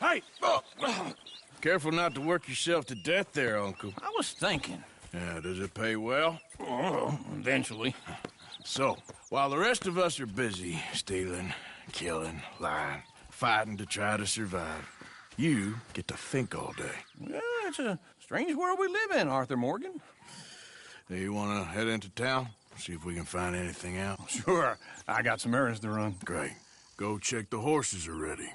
Hey! Careful not to work yourself to death there, Uncle. I was thinking. Yeah, does it pay well? Oh, eventually. So, while the rest of us are busy stealing, killing, lying, fighting to try to survive, you get to think all day. Well, it's a strange world we live in, Arthur Morgan. Hey, you want to head into town? See if we can find anything out? Sure. I got some errands to run. Great. Go check the horses are ready.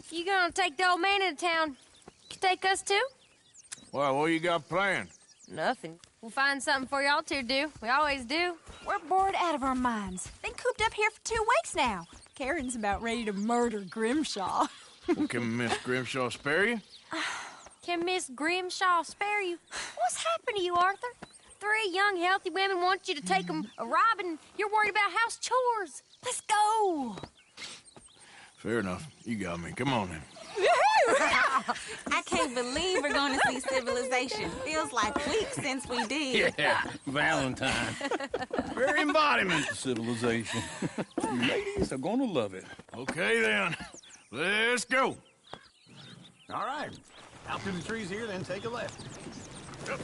You gonna take the old man into town? You take us too? Well, what you got planned? Nothing. We'll find something for y'all to do. We always do. We're bored out of our minds. Been cooped up here for 2 weeks now. Karen's about ready to murder Grimshaw. Well, can Miss Grimshaw spare you? Can Miss Grimshaw spare you? What's happened to you, Arthur? 3 young, healthy women want you to take them a robbing. You're worried about house chores. Let's go. Fair enough. You got me. Come on then. I can't believe we're going to see civilization. Feels like weeks since we did. Yeah, Valentine. Very embodiment of civilization. You ladies are going to love it. Okay then. Let's go. All right. Out through the trees here, then take a left. Yep.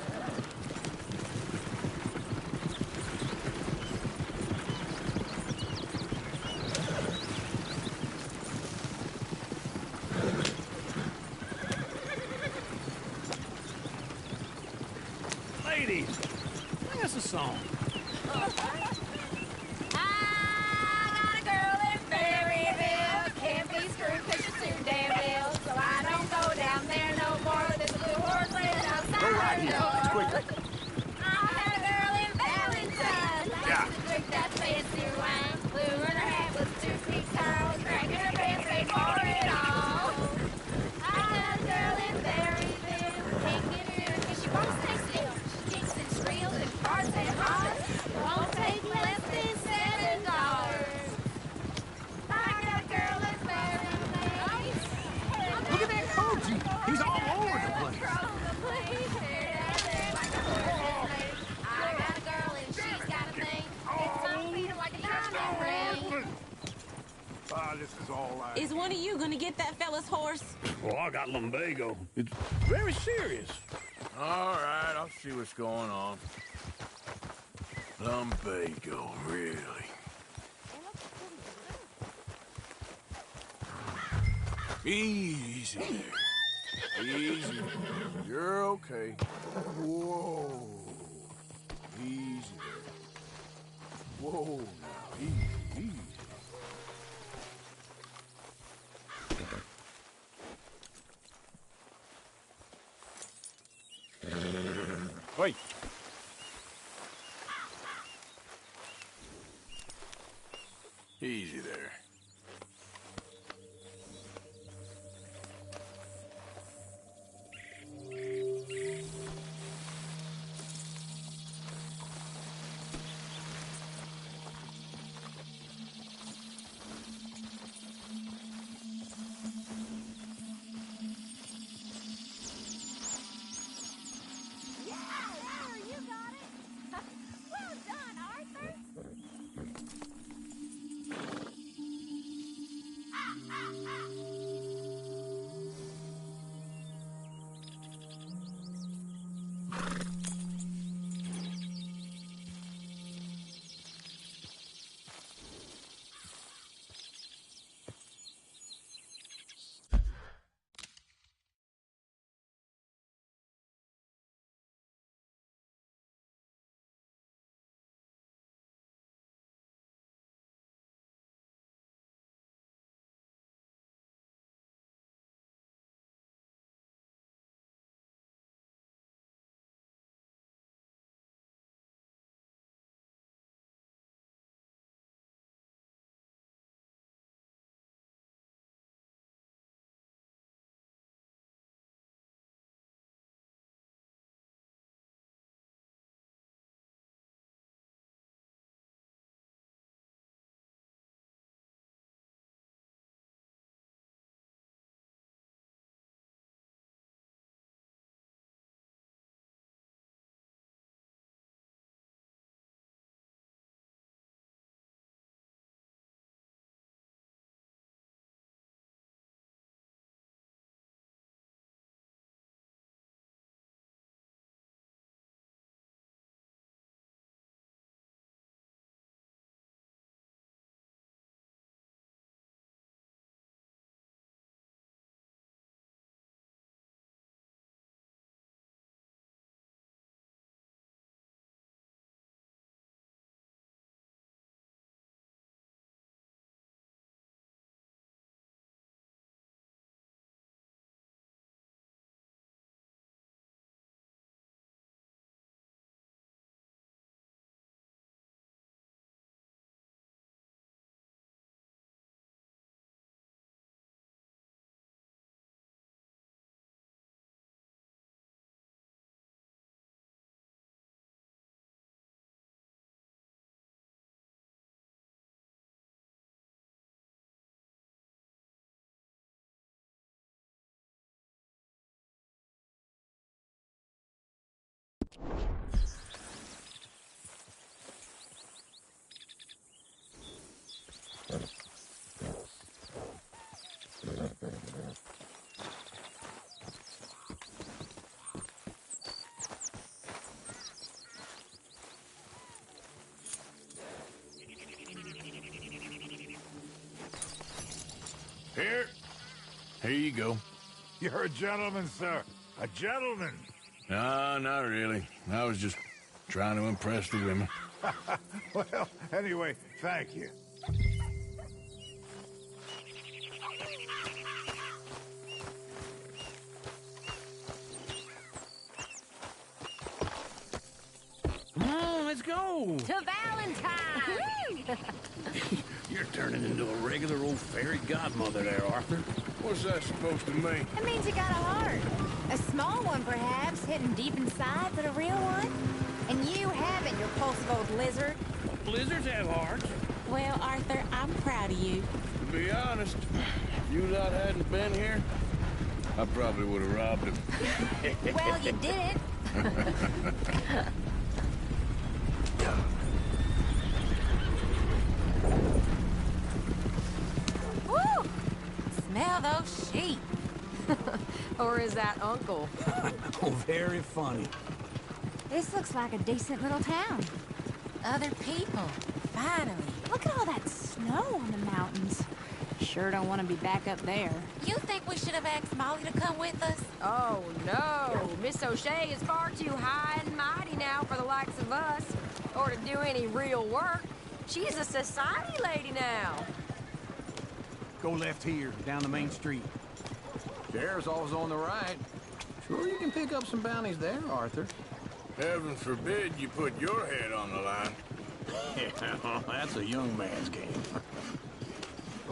Ladies, sing us a song. I got a girl in Furryville. Can't be screwed 'cause she's too damn ill. So I don't go down there no more. There's a blue horse laying outside. Go right here. It's quicker. I had a girl in Valentine. Likes to drink that fancy wine. Blue in her hat was 2 feet tall. Cracking her pants paid for it all. I had a girl in Furryville. Can't get her in 'cause she won't stay still. She kicks and squeals and farts and hollers. Won't take less than $7. I got a girl in Furryville. Look at that Koji. He's all over the place. I got a girl and she's got a thing. It's on feet like a diamond ring. This is all I... Is one of you going to get that fella's horse? Well, I got lumbago. It's very serious. All right, I'll see what's going on. Lumbago, really? Easy there. Easy. You're okay. Whoa. Easy there. Whoa, now. Easy, easy. Wait. Easy there. You got it. Well done, Arthur. Here you go. You're a gentleman, sir. A gentleman. No, not really. I was just trying to impress the women. Well, anyway, thank you. Come on, let's go. To Valentine! You're turning into a regular old fairy godmother there, Arthur. What's that supposed to mean? It means you got a heart. A small one, perhaps, hidden deep inside, but a real one. And you haven't, you repulsive old lizard. Blizzards have hearts. Well, Arthur, I'm proud of you. To be honest, if you lot hadn't been here, I probably would have robbed him. Well, you did it. Woo! Smell those sheep. Or is that Uncle? Oh, very funny. This looks like a decent little town. Other people. Finally. Look at all that snow on the mountains. Sure don't want to be back up there. You think we should have asked Molly to come with us? Oh, no. Miss O'Shea is far too high and mighty now for the likes of us. Or to do any real work. She's a society lady now. Go left here, down the main street. Sheriff's always on the right. Sure you can pick up some bounties there, Arthur. Heaven forbid you put your head on the line. Yeah, that's a young man's game.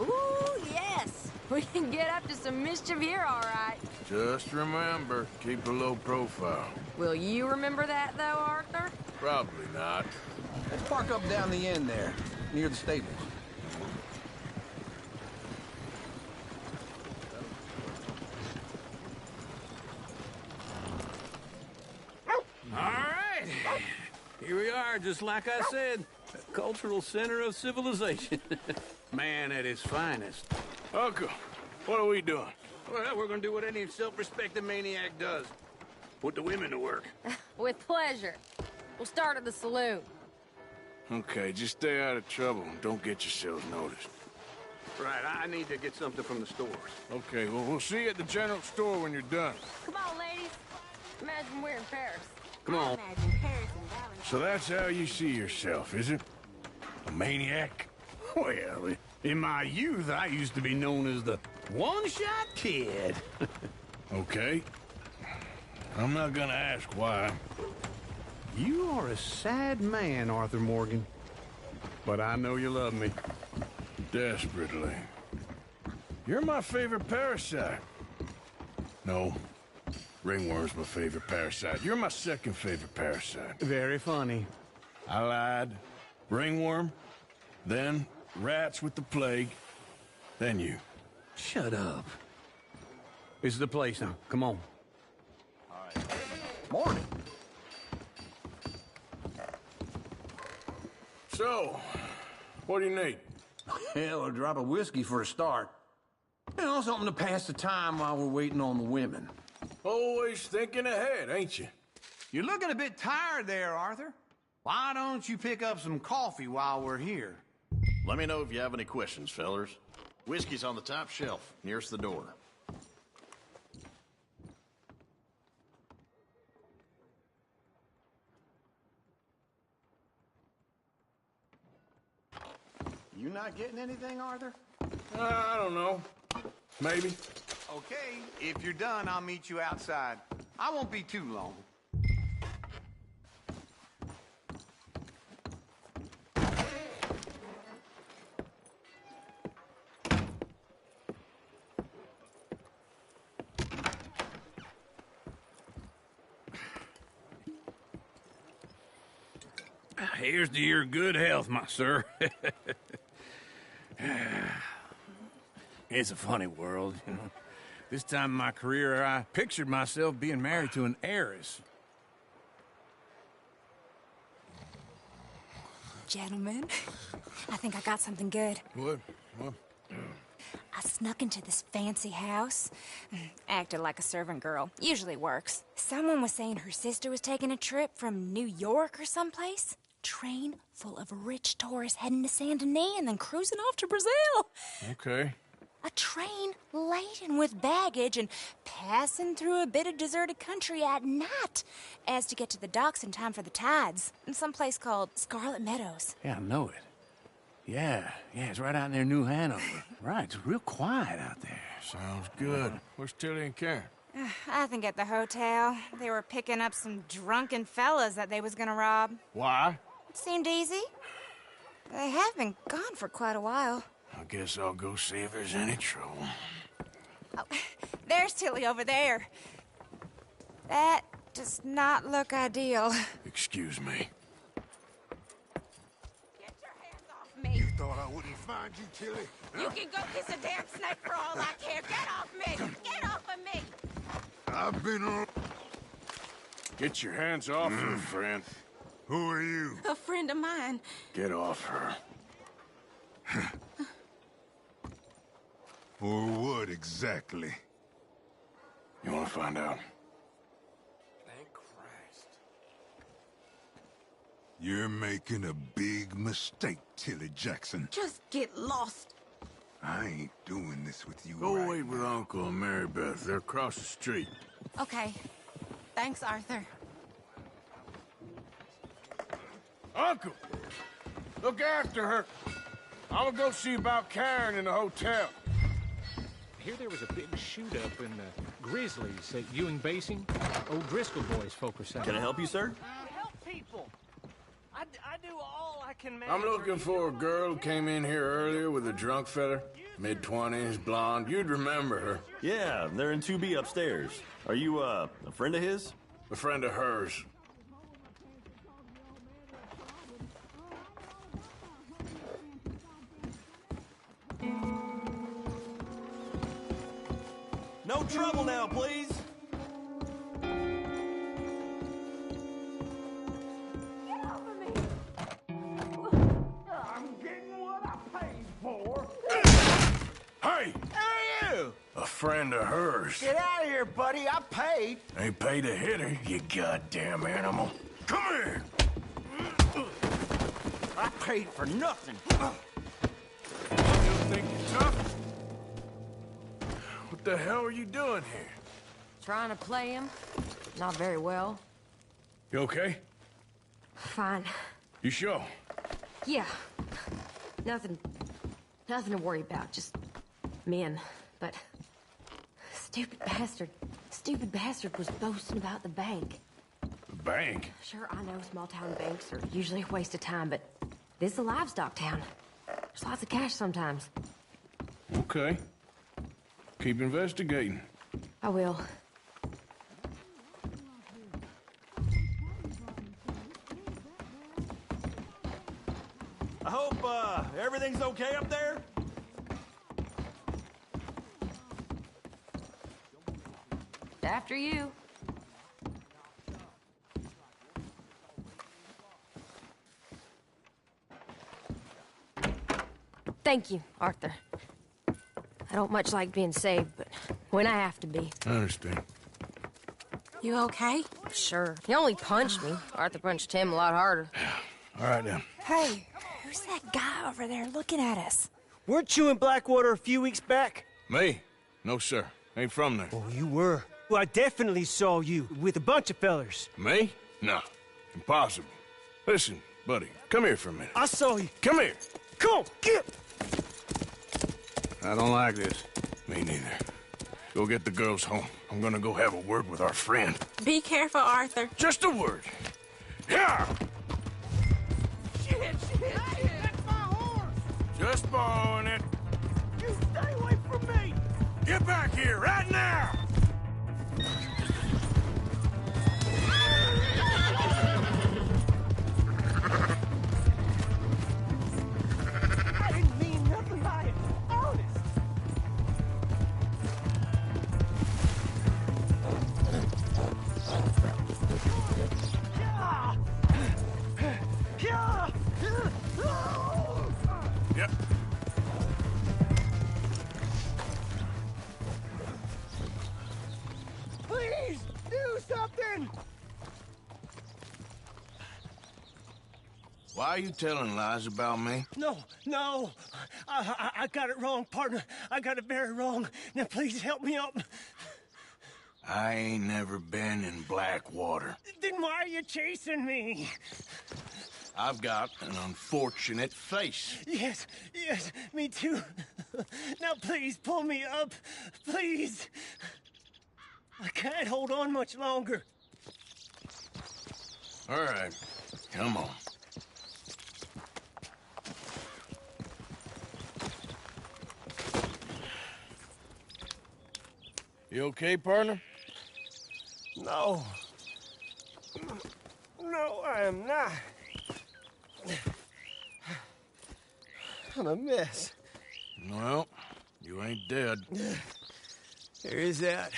Ooh, yes. We can get up to some mischief here, all right. Just remember, keep a low profile. Will you remember that, though, Arthur? Probably not. Let's park up down the end there, near the stables. All right. Here we are, just like I said. A cultural center of civilization. Man at his finest. Uncle, what are we doing? Well, we're gonna do what any self-respecting maniac does. Put the women to work. With pleasure. We'll start at the saloon. Okay, just stay out of trouble and don't get yourselves noticed. Right, I need to get something from the stores. Okay, well, we'll see you at the general store when you're done. Come on, ladies. Imagine we're in Paris. Come on. Imagine Paris and Valentine. So that's how you see yourself, is it? A maniac? Well, in my youth, I used to be known as the one-shot kid. Okay. I'm not gonna ask why. You are a sad man, Arthur Morgan. But I know you love me. Desperately. You're my favorite parasite. No. Ringworm's my favorite parasite. You're my second favorite parasite. Very funny. I lied. Ringworm, then rats with the plague, then you. Shut up. This is the place now. Come on. Morning. So, what do you need? Hell, a drop of whiskey for a start. You know, something to pass the time while we're waiting on the women. Always thinking ahead, ain't you? You're looking a bit tired there, Arthur. Why don't you pick up some coffee while we're here? Let me know if you have any questions, fellers. Whiskey's on the top shelf, nearest the door. You not getting anything, Arthur? I don't know. Maybe. Okay, if you're done, I'll meet you outside. I won't be too long. Here's to your good health, my sir. It's a funny world, you know. This time in my career, I pictured myself being married to an heiress. gentlemen. I think I got something good. What? I snuck into this fancy house. Acted like a servant girl. Usually works. Someone was saying her sister was taking a trip from New York or someplace. Train full of rich tourists heading to Saint Denis and then cruising off to Brazil. Okay. A train laden with baggage and passing through a bit of deserted country at night as to get to the docks in time for the tides in some place called Scarlet Meadows. Yeah, I know it. Yeah, it's right out near New Hanover. Right, it's real quiet out there. Sounds good. Where's Tilly and Karen? I think at the hotel. They were picking up some drunken fellas that they was gonna rob. Why? It seemed easy. They have been gone for quite a while. I guess I'll go see if there's any trouble. Oh, there's Tilly over there. That does not look ideal. Excuse me. Get your hands off me. You thought I wouldn't find you, Tilly? You can go kiss a damn snake for all I care. Get off me. Get off of me. I've been on... Get your hands off her, friend. Who are you? A friend of mine. Get off her. Or what exactly? You want to find out? Thank Christ. You're making a big mistake, Tilly Jackson. Just get lost. I ain't doing this with you Go right wait with Uncle and Mary Beth. They're across the street. Okay. Thanks, Arthur. Uncle! Look after her. I'm gonna go see about Karen in the hotel. I hear there was a big shoot-up in the Grizzlies at Ewing Basin. Old Driscoll boys focus out. Can I help you, sir? Help people. I do all I can manage. I'm looking for a girl who came in here earlier with a drunk fella. Mid-20s, blonde. You'd remember her. Yeah, they're in 2B upstairs. Are you, a friend of his? A friend of hers. No trouble now, please. I'm getting what I paid for. Hey! Who are you? A friend of hers. Get out of here, buddy. I paid. Ain't paid to hit her, you goddamn animal. Come here! I paid for nothing. You think you're tough? What the hell are you doing here? Trying to play him. Not very well. You okay? Fine. You sure? Yeah. Nothing to worry about. Just men. But stupid bastard was boasting about the bank. The bank? Sure, I know small town banks are usually a waste of time, but this is a livestock town. There's lots of cash sometimes. Okay. Keep investigating. I will. I hope, everything's okay up there? After you. Thank you, Arthur. I don't much like being saved, but when I have to be. I understand. You okay? Sure. He only punched me. Arthur punched him a lot harder. All right, then. Hey, who's that guy over there looking at us? Weren't you in Blackwater a few weeks back? Me? No, sir. Ain't from there. Oh, you were. Well, I definitely saw you with a bunch of fellers. Me? No. Impossible. Listen, buddy, come here for a minute. I saw you. Come here. Come on, get! I don't like this. Me neither. Go get the girls home. I'm gonna go have a word with our friend. Be careful, Arthur. Just a word. Yeah! Shit! That's my horse! Just borrowing it. You stay away from me! Get back here right now! I didn't mean nothing by it. Honest. Yeah! Yep. Please, do something! Why are you telling lies about me? No. I got it wrong, partner. I got it very wrong. Now, please help me up. I ain't never been in Blackwater. Then why are you chasing me? I've got an unfortunate face. Yes, me too. Now, please, pull me up. Please. I can't hold on much longer. All right, come on. You okay, partner? No. No, I am not. I'm a mess. Well, you ain't dead. There is that.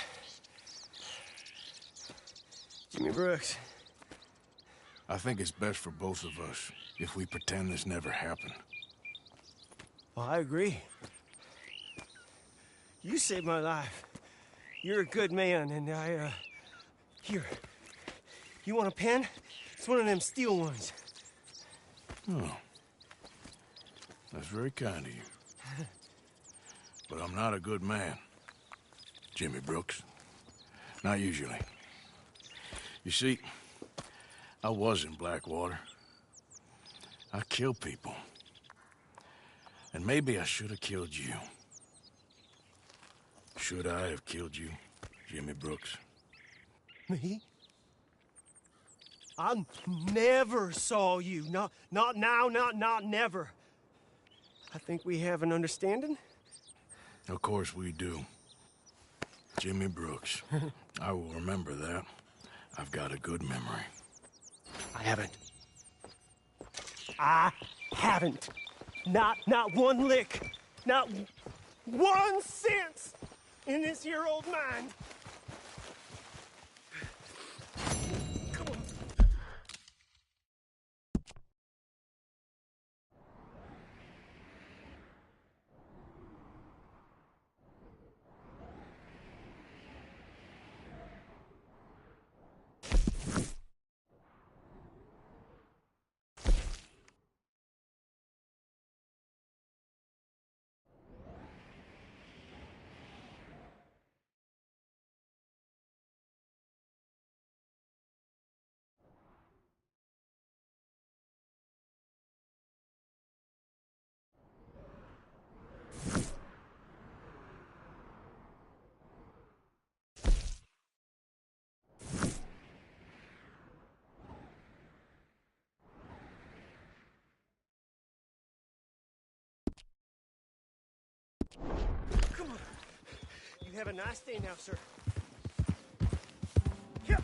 Jimmy Brooks. I think it's best for both of us if we pretend this never happened. Well, I agree. You saved my life. You're a good man, and Here. You want a pen? It's one of them steel ones. Oh. That's very kind of you. But I'm not a good man, Jimmy Brooks. Not usually. You see, I was in Blackwater. I kill people. And maybe I should have killed you. Should I have killed you, Jimmy Brooks? Me? I never saw you. Not now, not never. I think we have an understanding. Of course we do. Jimmy Brooks. I will remember that. I've got a good memory. I haven't. Not one lick. Not 1 cent in this here old mind. Come on. Come on. You have a nice day now, sir. Here.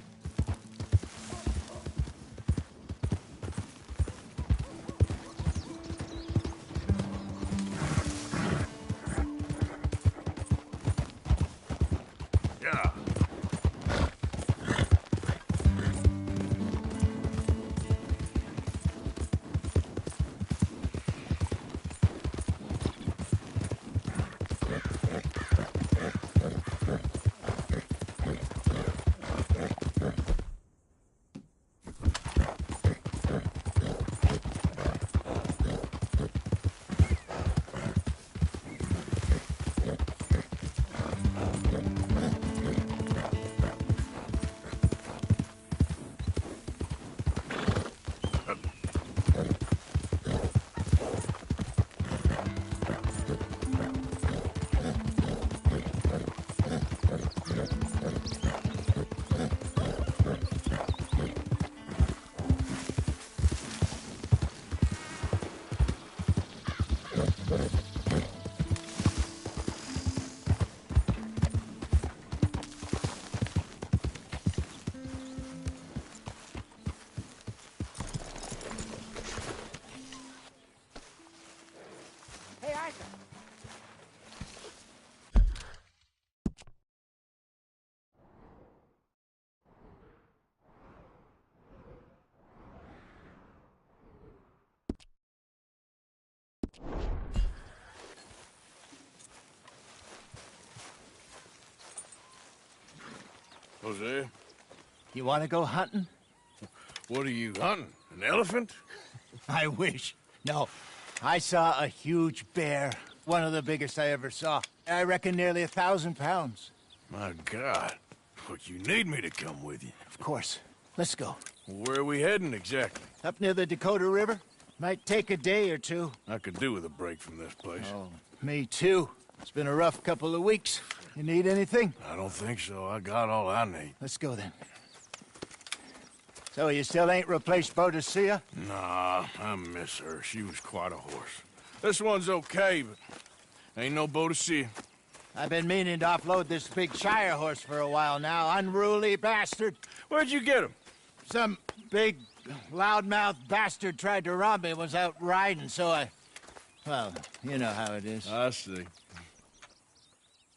Yeah. Hey, Isaac. Jose. You want to go hunting? What are you hunting? An elephant? I wish. No. I saw a huge bear. One of the biggest I ever saw. I reckon nearly 1,000 pounds. My God. But you need me to come with you. Of course. Let's go. Where are we heading exactly? Up near the Dakota River. Might take a day or two. I could do with a break from this place. Oh, me too. It's been a rough couple of weeks. You need anything? I don't think so. I got all I need. Let's go then. So you still ain't replaced Boadicea? Nah, I miss her. She was quite a horse. This one's okay, but ain't no Boadicea. I've been meaning to offload this big Shire horse for a while now. Unruly bastard. Where'd you get him? Some big, loudmouth bastard tried to rob me, was out riding, so well, you know how it is. I see.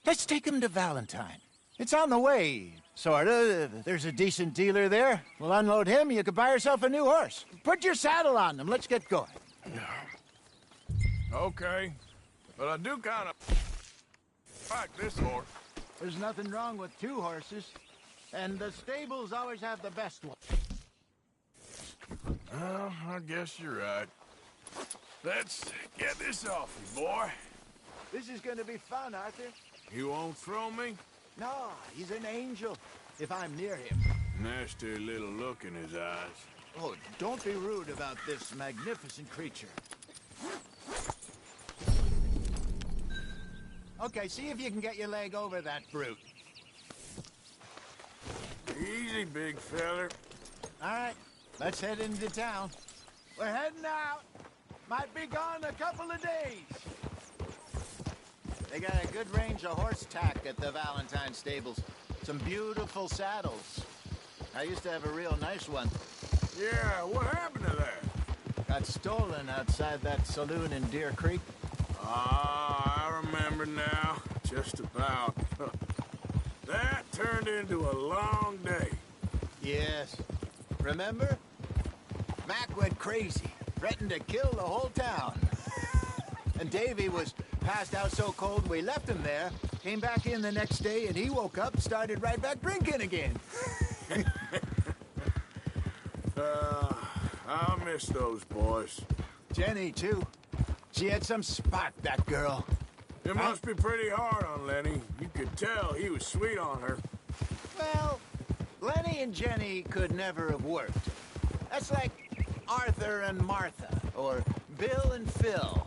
Let's take him to Valentine. It's on the way, sorta. There's a decent dealer there. We'll unload him, you could buy yourself a new horse. Put your saddle on him, let's get going. Okay, but I do kind of like this horse. There's nothing wrong with two horses, and the stables always have the best one. Well, I guess you're right. Let's get this off you, boy. This is gonna be fun, Arthur. You won't throw me? No, he's an angel, if I'm near him. Nasty little look in his eyes. Oh, don't be rude about this magnificent creature. Okay, see if you can get your leg over that brute. Easy, big feller. All right, let's head into town. We're heading out. Might be gone a couple of days. They got a good range of horse tack at the Valentine stables. Some beautiful saddles. I used to have a real nice one. Yeah, what happened to that? Got stolen outside that saloon in Deer Creek. Ah, I remember now. Just about. That turned into a long day. Yes. Remember? Mac went crazy, threatened to kill the whole town. And Davy was passed out so cold we left him there, came back in the next day, and he woke up and started right back drinking again. I miss those boys. Jenny, too. She had some spark, that girl. It must be pretty hard on Lenny. You could tell he was sweet on her. Well, Lenny and Jenny could never have worked. That's like Arthur and Martha, or Bill and Phil.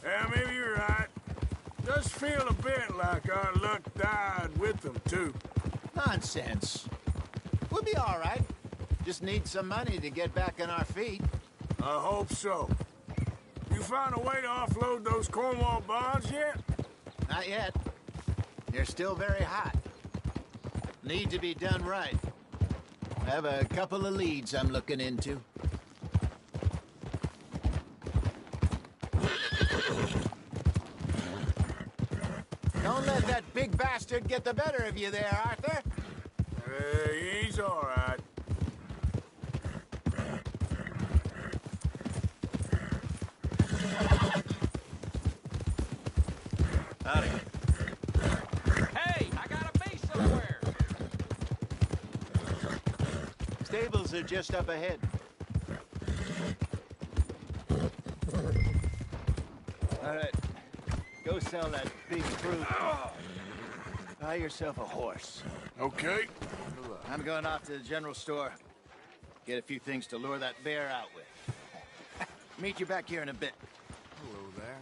Yeah, maybe you're right. Does feel a bit like our luck died with them, too. Nonsense. We'll be all right. Just need some money to get back on our feet. I hope so. You found a way to offload those Cornwall bonds yet? Not yet. They're still very hot. Need to be done right. I have a couple of leads I'm looking into. Don't let that big bastard get the better of you there, Arthur. He's all right. Howdy. Hey, I gotta be somewhere. Stables are just up ahead. All right. Go sell that big fruit. Buy yourself a horse. Okay. I'm going off to the general store. Get a few things to lure that bear out with. Meet you back here in a bit. Hello there.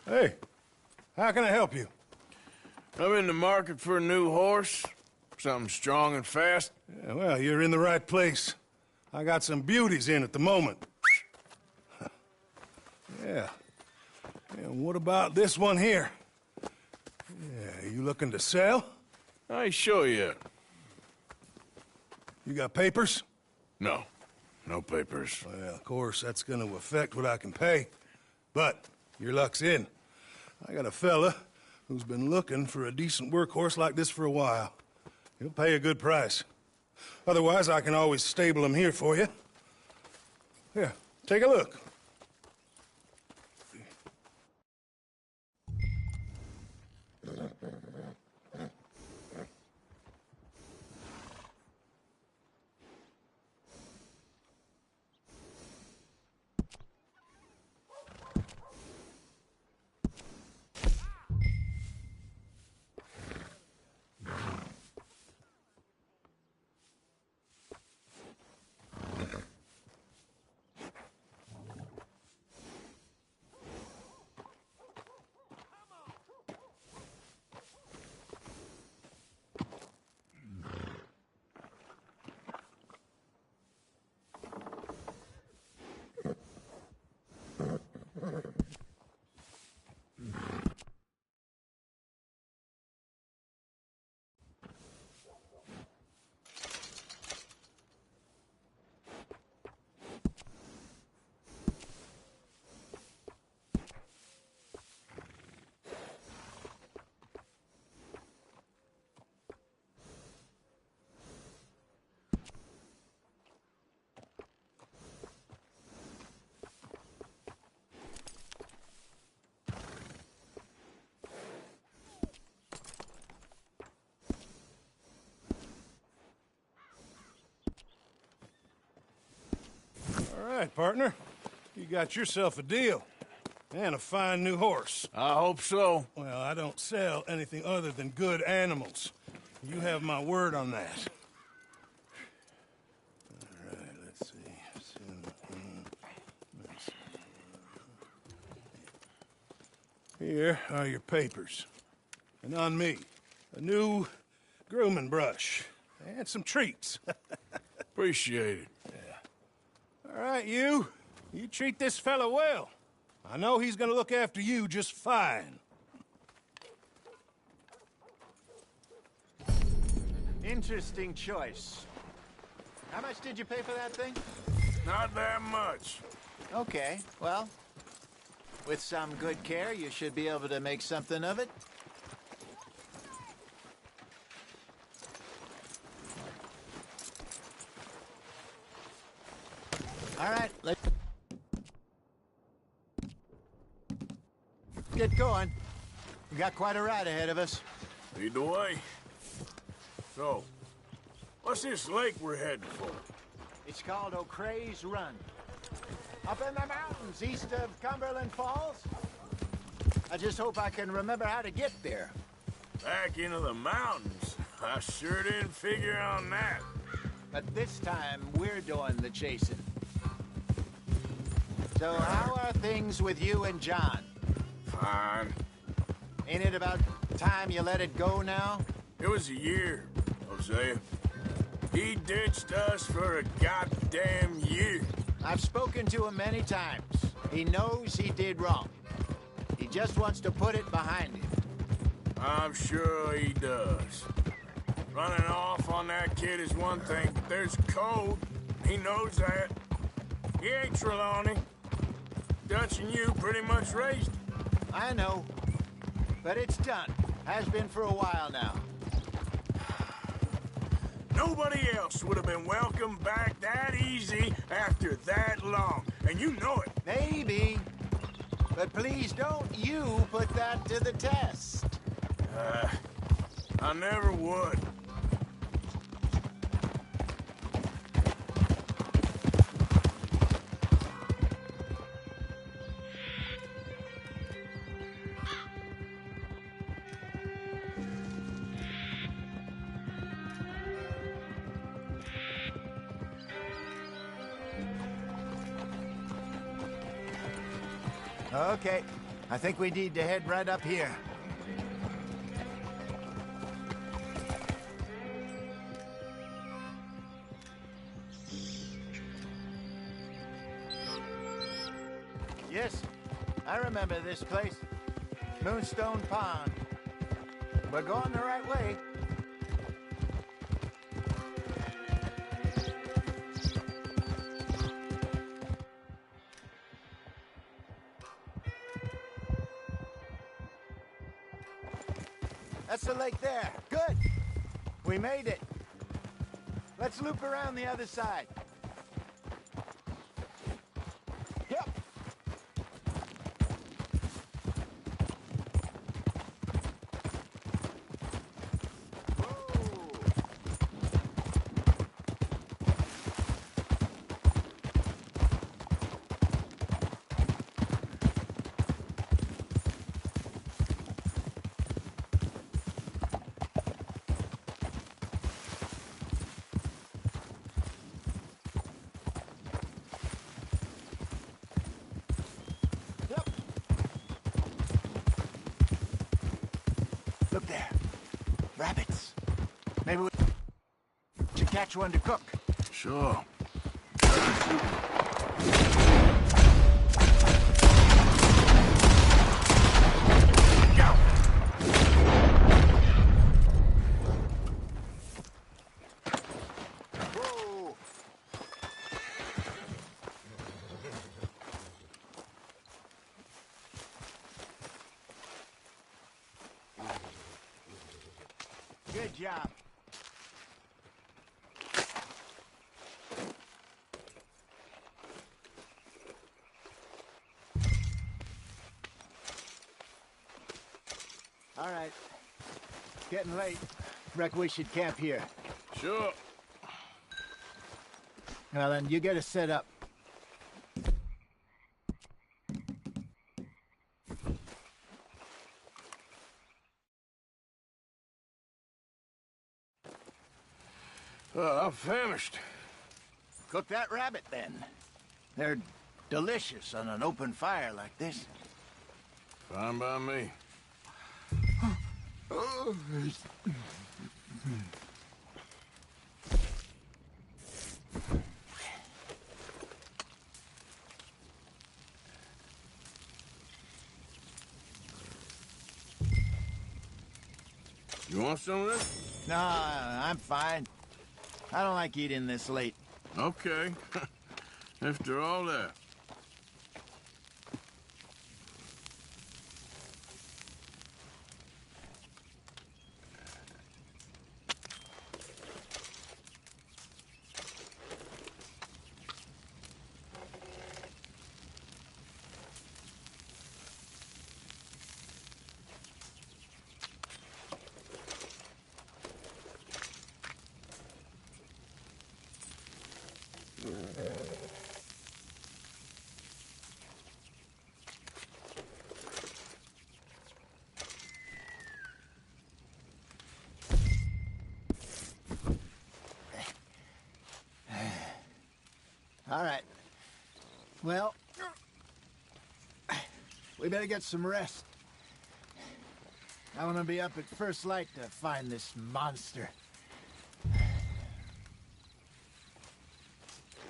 Hey, how can I help you? I'm in the market for a new horse. Something strong and fast. Yeah, well, you're in the right place. I got some beauties in at the moment. Yeah. And what about this one here? Yeah, you looking to sell? I ain't sure yet. You got papers? No. No papers. Well, of course, that's gonna affect what I can pay. But your luck's in. I got a fella who's been looking for a decent workhorse like this for a while. He'll pay a good price. Otherwise, I can always stable him here for you. Here, Take a look. All right, partner. You got yourself a deal. And a fine new horse. I hope so. Well, I don't sell anything other than good animals. You have my word on that. All right, let's see. Here are your papers. And on me, a new grooming brush. And some treats. Appreciate it. All right, you treat this fella well. I know he's gonna look after you just fine. Interesting choice. How much did you pay for that thing? Not that much. Okay, well, with some good care, you should be able to make something of it. All right, let's get going. We got quite a ride ahead of us. Lead the way. So, what's this lake we're heading for? It's called O'Creagh's Run. Up in the mountains east of Cumberland Falls. I just hope I can remember how to get there. Back into the mountains? I sure didn't figure on that. But this time, we're doing the chasing. So how are things with you and John? Fine. Ain't it about time you let it go now? It was a year, Hosea. He ditched us for a goddamn year. I've spoken to him many times. He knows he did wrong. He just wants to put it behind him. I'm sure he does. Running off on that kid is one thing, but there's code. He knows that. He ain't Trelawney. Dutch and you pretty much raised him. I know. But it's done. Has been for a while now. Nobody else would have been welcomed back that easy after that long. And you know it. Maybe. But please don't you put that to the test. I never would. Okay. I think we need to head right up here. Yes, I remember this place. Moonstone Pond. We're going the right way. That's the lake there. Good. We made it. Let's loop around the other side. out there. Rabbits. Maybe we should catch one to cook. Sure. Whoa. Good job. All right. It's getting late. Reckon we should camp here. Sure. Well, then, you get us set up. Well, I'm famished. Cook that rabbit, then. They're delicious on an open fire like this. Fine by me. You want some of this? No, I'm fine. I don't like eating this late. Okay. After all that. All right. Well, we better get some rest. I want to be up at first light to find this monster.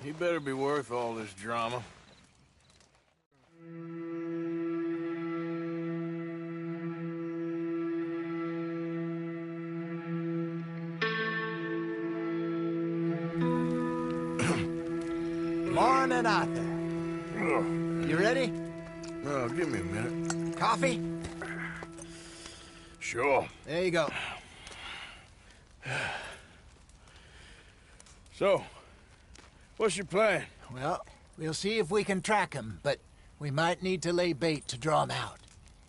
He better be worth all this drama. Morning, Arthur. You ready? Oh, give me a minute. Coffee? Sure. There you go. So, what's your plan? Well, we'll see if we can track him, but we might need to lay bait to draw him out.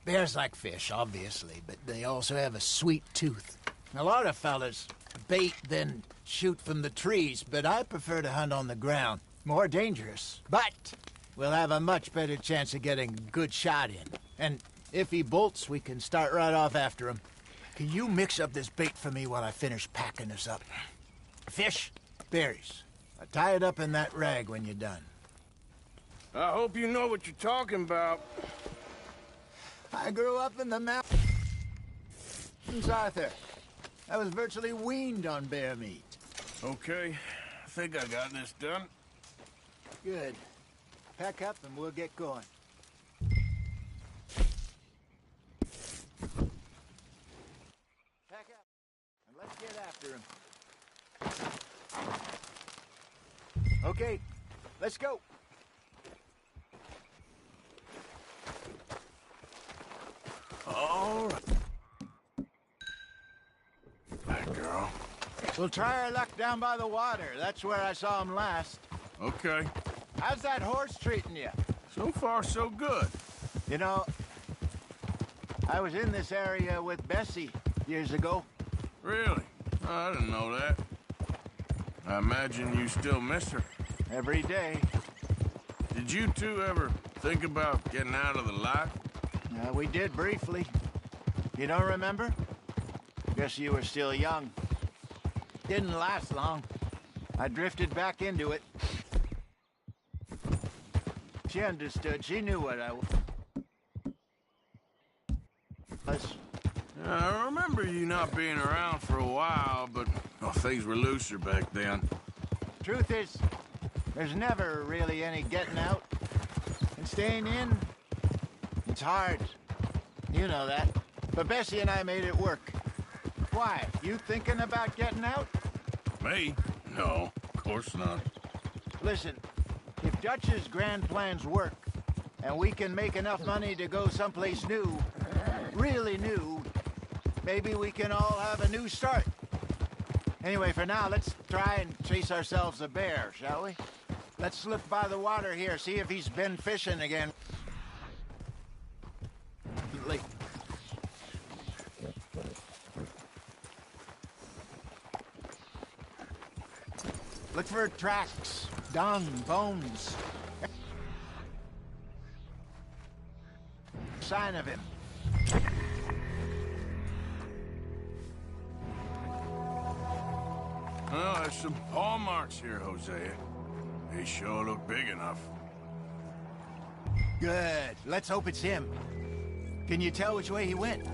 Bears like fish, obviously, but they also have a sweet tooth. A lot of fellas bait, then shoot from the trees, but I prefer to hunt on the ground. More dangerous, but we'll have a much better chance of getting a good shot in. And if he bolts, we can start right off after him. Can you mix up this bait for me while I finish packing this up? Fish, berries. I'll tie it up in that rag when you're done. I hope you know what you're talking about. I grew up in the mountains, Arthur. I was virtually weaned on bear meat. Okay, I think I got this done. Good. Pack up and we'll get going. Pack up and let's get after him. Okay, let's go. All right. That girl. We'll try our luck down by the water. That's where I saw him last. Okay. How's that horse treating you? So far, so good. You know, I was in this area with Bessie years ago. Really? Oh, I didn't know that. I imagine you still miss her. Every day. Did you two ever think about getting out of the life? We did briefly. You don't remember? Guess you were still young. Didn't last long. I drifted back into it. She understood. She knew what I was. I remember you not being around for a while, but well, things were looser back then. Truth is, there's never really any getting out. And staying in, it's hard. You know that. But Bessie and I made it work. Why? You thinking about getting out? Me? No, of course not. Listen, if Dutch's grand plans work, and we can make enough money to go someplace new, really new, maybe we can all have a new start. Anyway, for now, let's try and chase ourselves a bear, shall we? Let's slip by the water here, see if he's been fishing again. Look for tracks, dung, bones. Sign of him. Oh, there's some paw marks here, Hosea. They sure look big enough. Good. Let's hope it's him. Can you tell which way he went?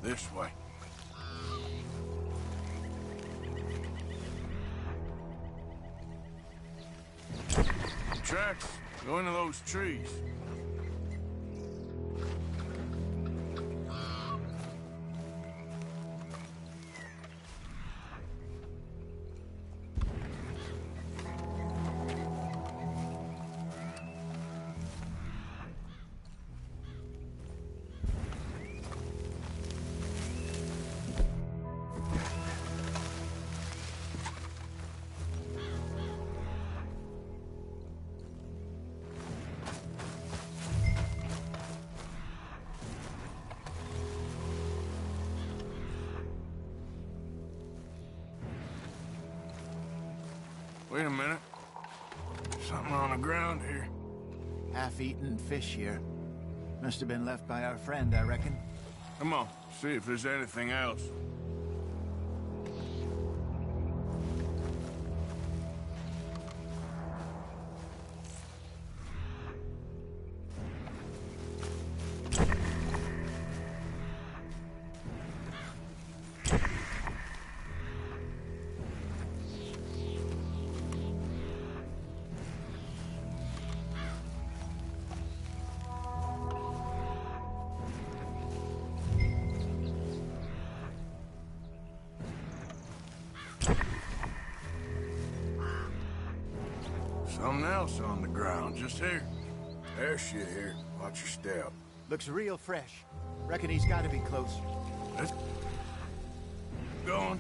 This way. Tracks. Go into those trees. Wait a minute. Something on the ground here. Half-eaten fish here. Must have been left by our friend, I reckon. Come on, see if there's anything else. Something else on the ground, just here. There's shit here. Watch your step. Looks real fresh. Reckon he's got to be close. Let's go on.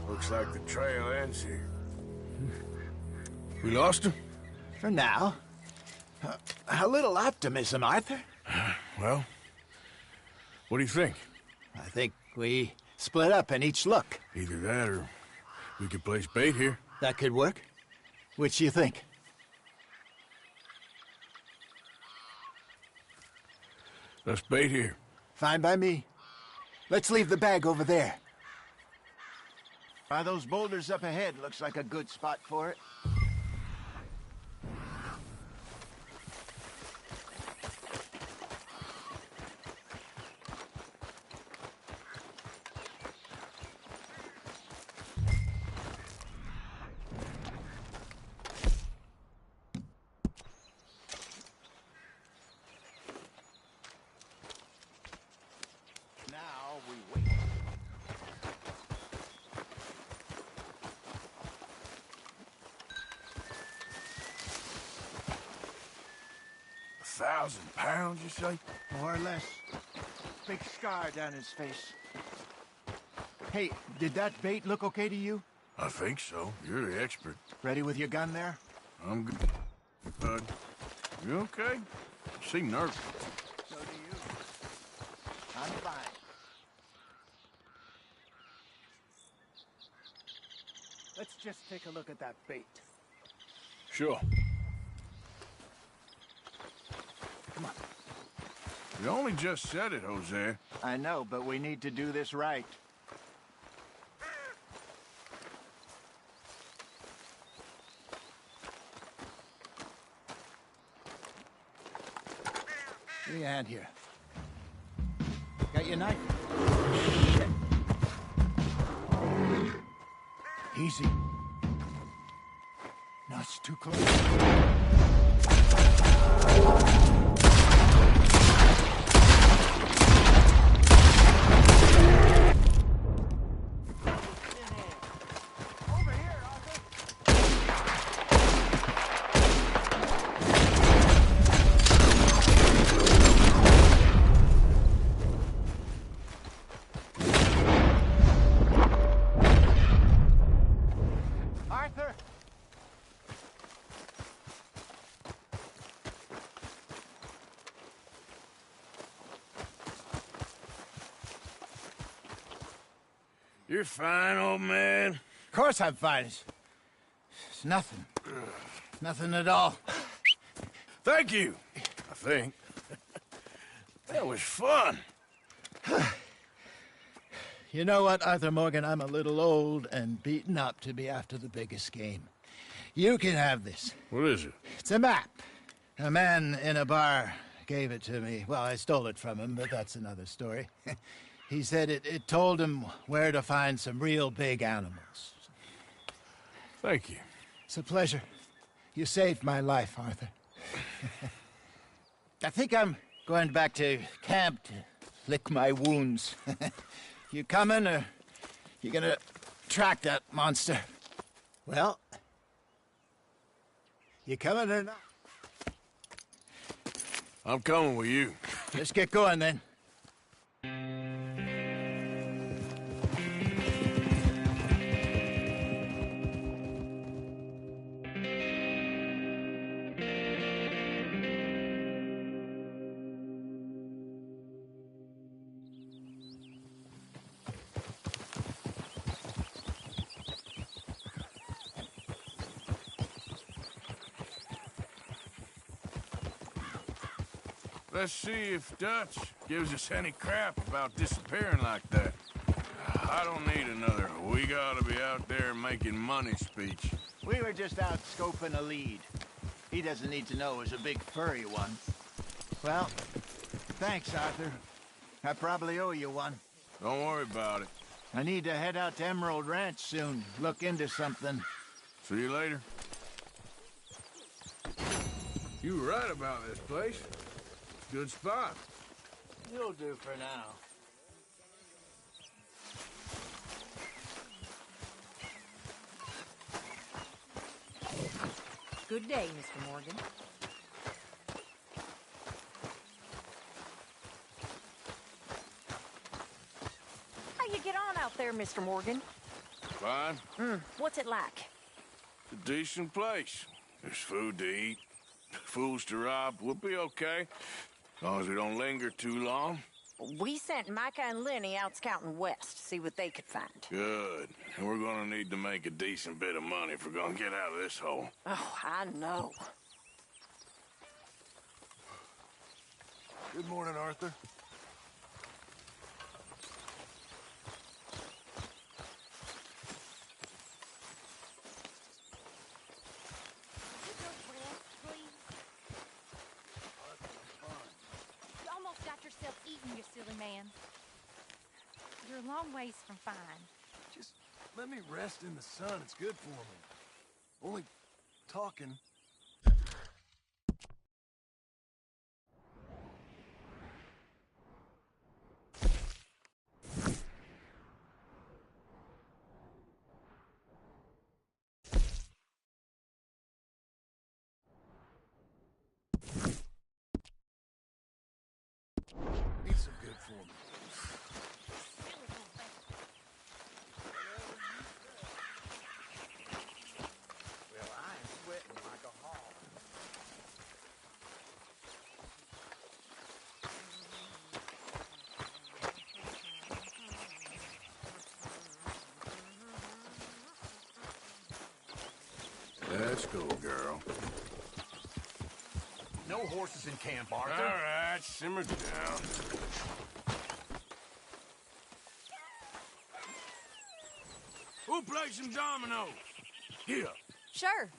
Looks like the trail ends here. We lost him? For now. A little optimism, Arthur. Well, what do you think? I think we split up and each look. Either that or we could place bait here. That could work. Which do you think? Let's bait here. Fine by me. Let's leave the bag over there. By those boulders up ahead, looks like a good spot for it. Now we wait. 1,000 pounds, you say? More or less. Big scar down his face. Hey, did that bait look okay to you? I think so. You're the expert. Ready with your gun there? I'm good. Bud, you okay? You seem nervous. So do you. I'm fine. Let's just take a look at that bait. Sure. Come on. You only just said it, Jose. I know, but we need to do this right. Give me a hand here. Got your knife? Shit. Easy. No, it's too close. Arthur! You're fine, old man. Of course I'm fine. It's nothing. Nothing at all. Thank you, I think. That was fun. You know what, Arthur Morgan? I'm a little old and beaten up to be after the biggest game. You can have this. What is it? It's a map. A man in a bar gave it to me. Well, I stole it from him, but that's another story. He said it told him where to find some real big animals. Thank you. It's a pleasure. You saved my life, Arthur. I think I'm going back to camp to lick my wounds. You coming, or you gonna track that monster? Well, you coming or not? I'm coming with you. Let's get going, then. Let's see if Dutch gives us any crap about disappearing like that. I don't need another "we gotta be out there making money" speech. We were just out scoping a lead. He doesn't need to know it was a big furry one. Well, thanks, Arthur. I probably owe you one. Don't worry about it. I need to head out to Emerald Ranch soon. Look into something. See you later. You were right about this place. Good spot. You'll do for now. Good day, Mr. Morgan. How you get on out there, Mr. Morgan? Fine. What's it like? It's a decent place. There's food to eat, fools to rob. We'll be okay. As long as we don't linger too long. We sent Micah and Lenny out scouting west, see what they could find. Good. And we're gonna need to make a decent bit of money if we're gonna get out of this hole. Oh, I know. Good morning, Arthur. You almost got yourself eaten, you silly man. You're a long ways from fine. Just let me rest in the sun. It's good for me. Only talking. Eat some good for me. Well, I'm sweating like a hog. Let's go, girl. No horses in camp, Arthur. All right, simmer down. Who plays some dominoes? Here. Sure.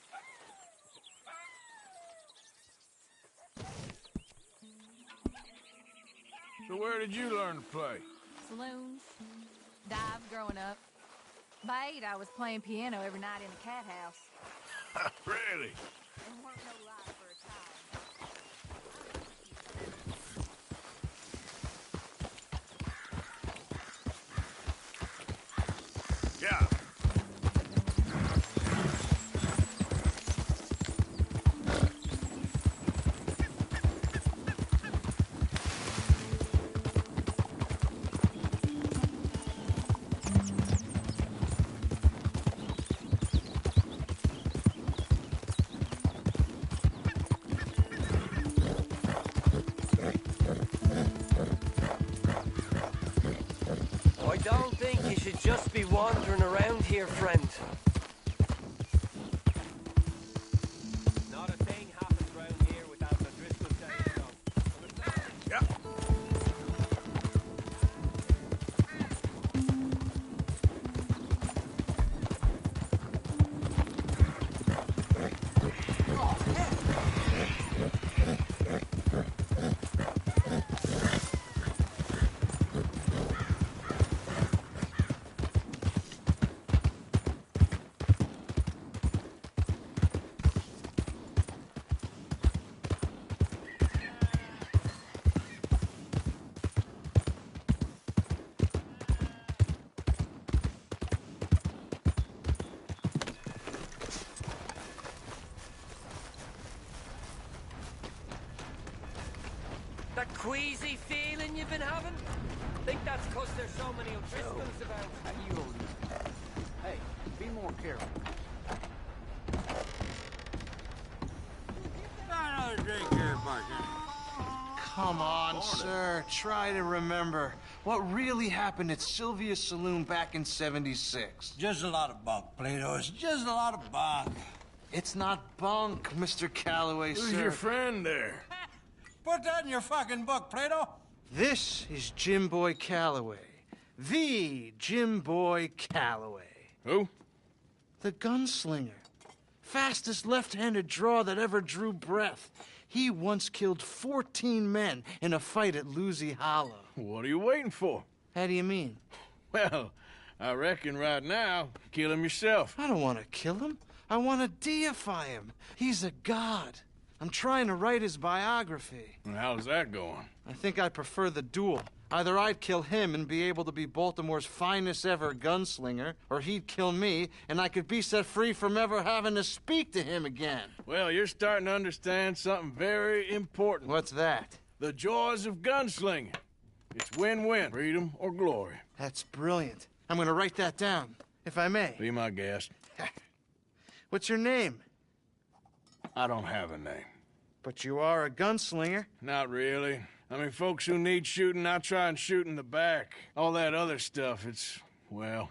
So where did you learn to play? Saloons. Dive growing up. By 8, I was playing piano every night in the cat house. Really? There weren't no life for a child. Yeah. I don't think you should just be wandering around here, friend. Not a thing happens round here without the Driscoll saying so. Yeah. That queasy feeling you've been having? Think that's 'cause there's so many O'Driscolls about. Hey, be more careful. Another drink here, partner. Come on, sir. Try to remember what really happened at Sylvia's Saloon back in '76. Just a lot of bunk, Plato. It's just a lot of bunk. It's not bunk, Mr. Calloway, Who's sir. your friend there? Put that in your fucking book, Plato. This is Jim Boy Calloway. The Jim Boy Calloway. Who? The gunslinger. Fastest left-handed draw that ever drew breath. He once killed 14 men in a fight at Lucy Hollow. What are you waiting for? How do you mean? Well, I reckon right now, kill him yourself. I don't want to kill him. I want to deify him. He's a god. I'm trying to write his biography. And how's that going? I think I prefer the duel. Either I'd kill him and be able to be Baltimore's finest ever gunslinger, or he'd kill me and I could be set free from ever having to speak to him again. Well, you're starting to understand something very important. What's that? The joys of gunslinging. It's win-win, freedom or glory. That's brilliant. I'm going to write that down, if I may. Be my guest. What's your name? I don't have a name. But you are a gunslinger. Not really. I mean, folks who need shooting, I try and shoot in the back. All that other stuff, it's, well,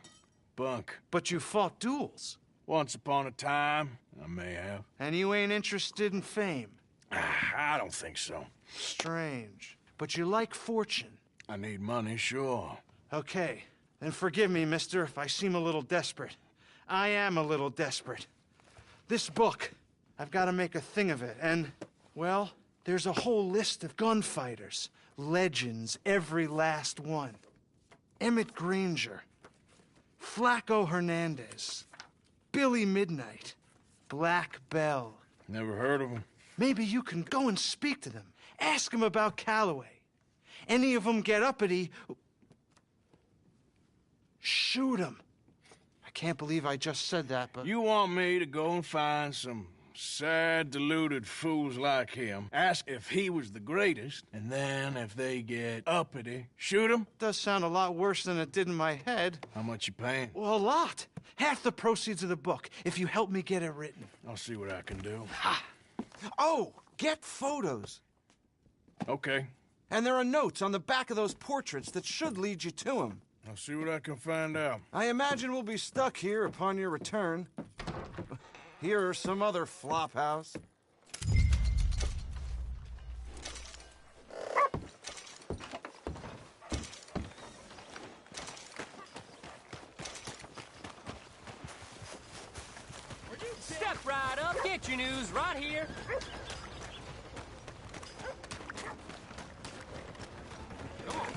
bunk. But you fought duels. Once upon a time, I may have. And you ain't interested in fame. I don't think so. Strange. But you like fortune. I need money, sure. Okay. Then forgive me, mister, if I seem a little desperate. I am a little desperate. This book, I've got to make a thing of it, and, well, there's a whole list of gunfighters. Legends, every last one. Emmett Granger, Flaco Hernandez, Billy Midnight, Black Bell. Never heard of them. Maybe you can go and speak to them. Ask them about Calloway. Any of them get uppity, shoot them. I can't believe I just said that, but... You want me to go and find some sad, deluded fools like him ask if he was the greatest, and then if they get uppity, shoot him? Does sound a lot worse than it did in my head. How much you paying? Well, a lot. Half the proceeds of the book, if you help me get it written. I'll see what I can do. Ha! Oh, get photos. Okay. And there are notes on the back of those portraits that should lead you to him. I'll see what I can find out. I imagine we'll be stuck here upon your return. Here or some other flop house. Step right up, get your news right here. Come on.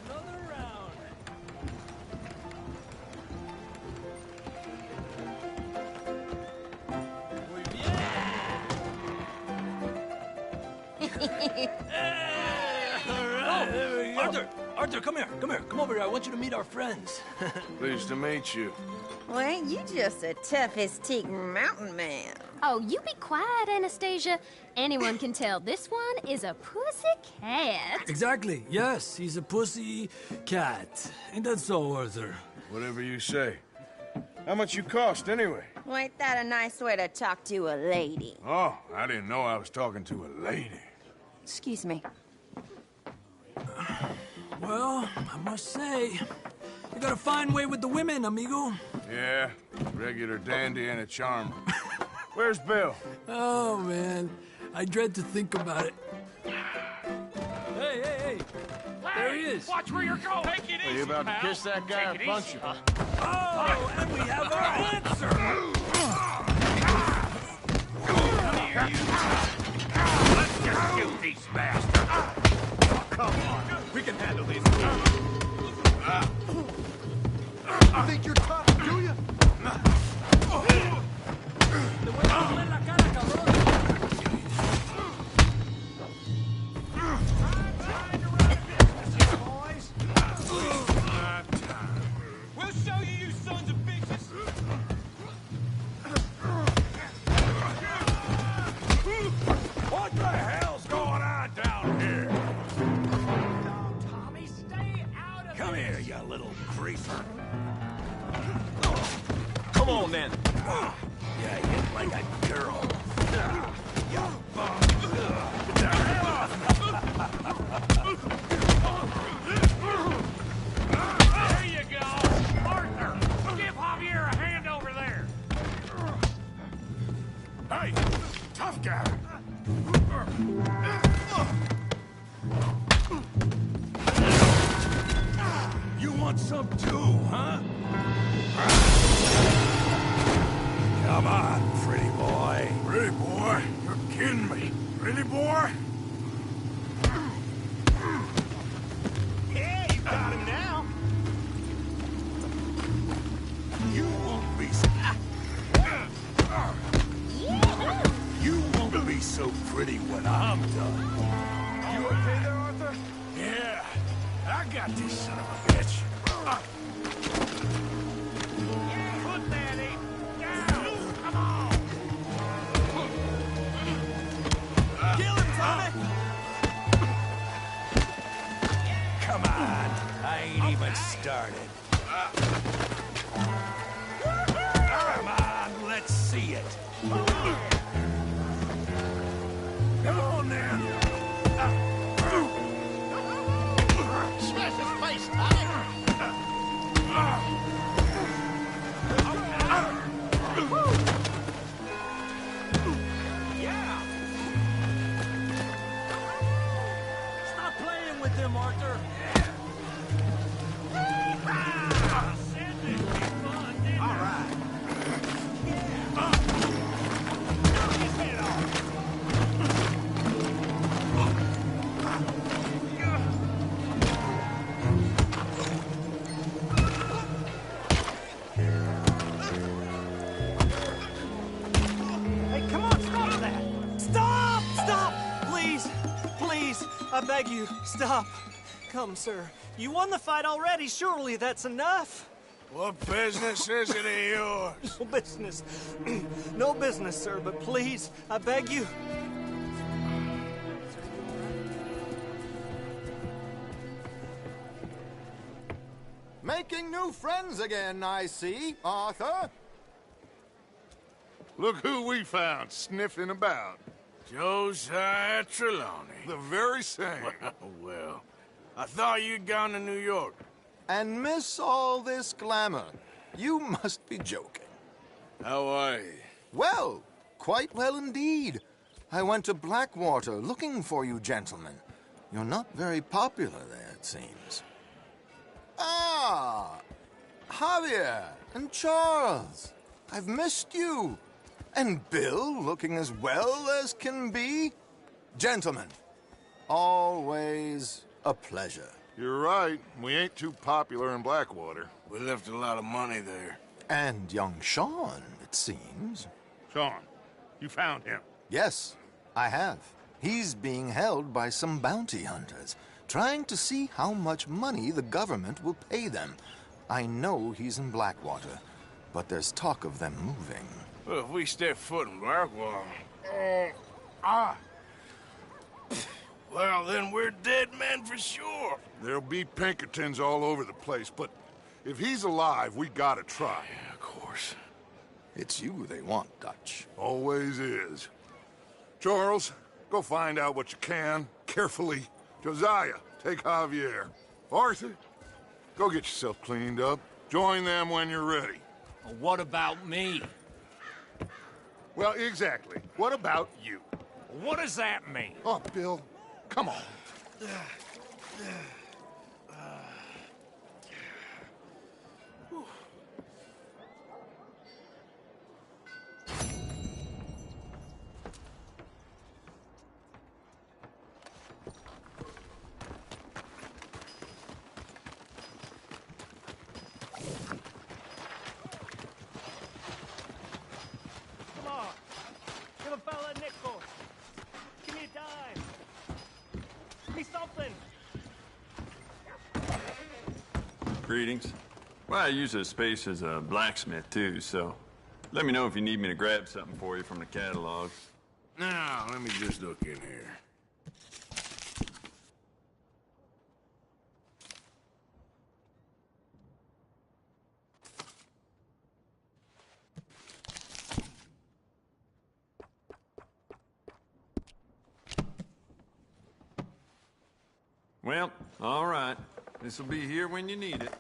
Another round. Muy bien. Oh, Arthur, come here. Come over here. I want you to meet our friends. Pleased to meet you. Well, ain't you just a toughest teak mountain man? Oh, you be quiet, Anastasia. Anyone can tell this one is a pussy cat. Exactly. Yes, he's a pussy cat. Ain't that so, Arthur? Whatever you say. How much you cost, anyway? Well, ain't that a nice way to talk to a lady? Oh, I didn't know I was talking to a lady. Excuse me. Well, I must say, you got a fine way with the women, amigo. Yeah, regular dandy and a charmer. Where's Bill? Oh, man. I dread to think about it. Hey! There he is. Watch where you're going. Take it easy, Are you about pal. to kiss that guy or punch him? Oh, and we have our answer. Come here, you. Let's just shoot these bastards. Oh, come on. We can handle these. You think you're tough, do you? Te voy a romper la cara, cabrón. We'll show you, you sons of bitches. What the hell's going on down here? Tommy, stay out of Come here, you little creeper. Come on, then. Yeah, hit like a girl. You bum. There you go. Arthur, give Javier a hand over there. Hey, tough guy. You want some too, huh? Come on, pretty boy. Pretty boy? You're kidding me. Pretty boy? Yeah, you got him now. You won't be so pretty when I'm done. You okay there, Arthur? Yeah, I got this son of a bitch. Put that in. Down. Come on. Kill him, Tommy! Come on, I ain't even started. Come on, let's see it. Come on, then. Smash his face, Tommy. Yeah. Stop playing with him, Arthur. All right. Hey, come on, stop that! Stop! Stop! Please! Please! I beg you, stop. Come, sir. You won the fight already. Surely that's enough. What business is it of yours? No business. No business, sir, but please, I beg you. Making new friends again, I see, Arthur. Look who we found sniffing about. Josiah Trelawney. The very same. Well, I thought you'd gone to New York. And miss all this glamour. You must be joking. How are you? Well, quite well indeed. I went to Blackwater looking for you gentlemen. You're not very popular there, it seems. Ah, Javier and Charles. I've missed you. And Bill looking as well as can be. Gentlemen, always a pleasure. You're right. We ain't too popular in Blackwater. We left a lot of money there. And young Sean, it seems. Sean, you found him? Yes, I have. He's being held by some bounty hunters, trying to see how much money the government will pay them. I know he's in Blackwater, but there's talk of them moving. Well, if we step foot in Blackwater... Well, then we're dead men for sure. There'll be Pinkertons all over the place, but if he's alive, we gotta try. Yeah, of course. It's you they want, Dutch. Always is. Charles, go find out what you can, carefully. Josiah, take Javier. Arthur, go get yourself cleaned up. Join them when you're ready. Well, what about me? Well, exactly. What about you? What does that mean? Oh, Bill, come on. Greetings. Well, I use this space as a blacksmith, too, so let me know if you need me to grab something for you from the catalog. Now, let me just look in here. Well, all right. This'll be here when you need it.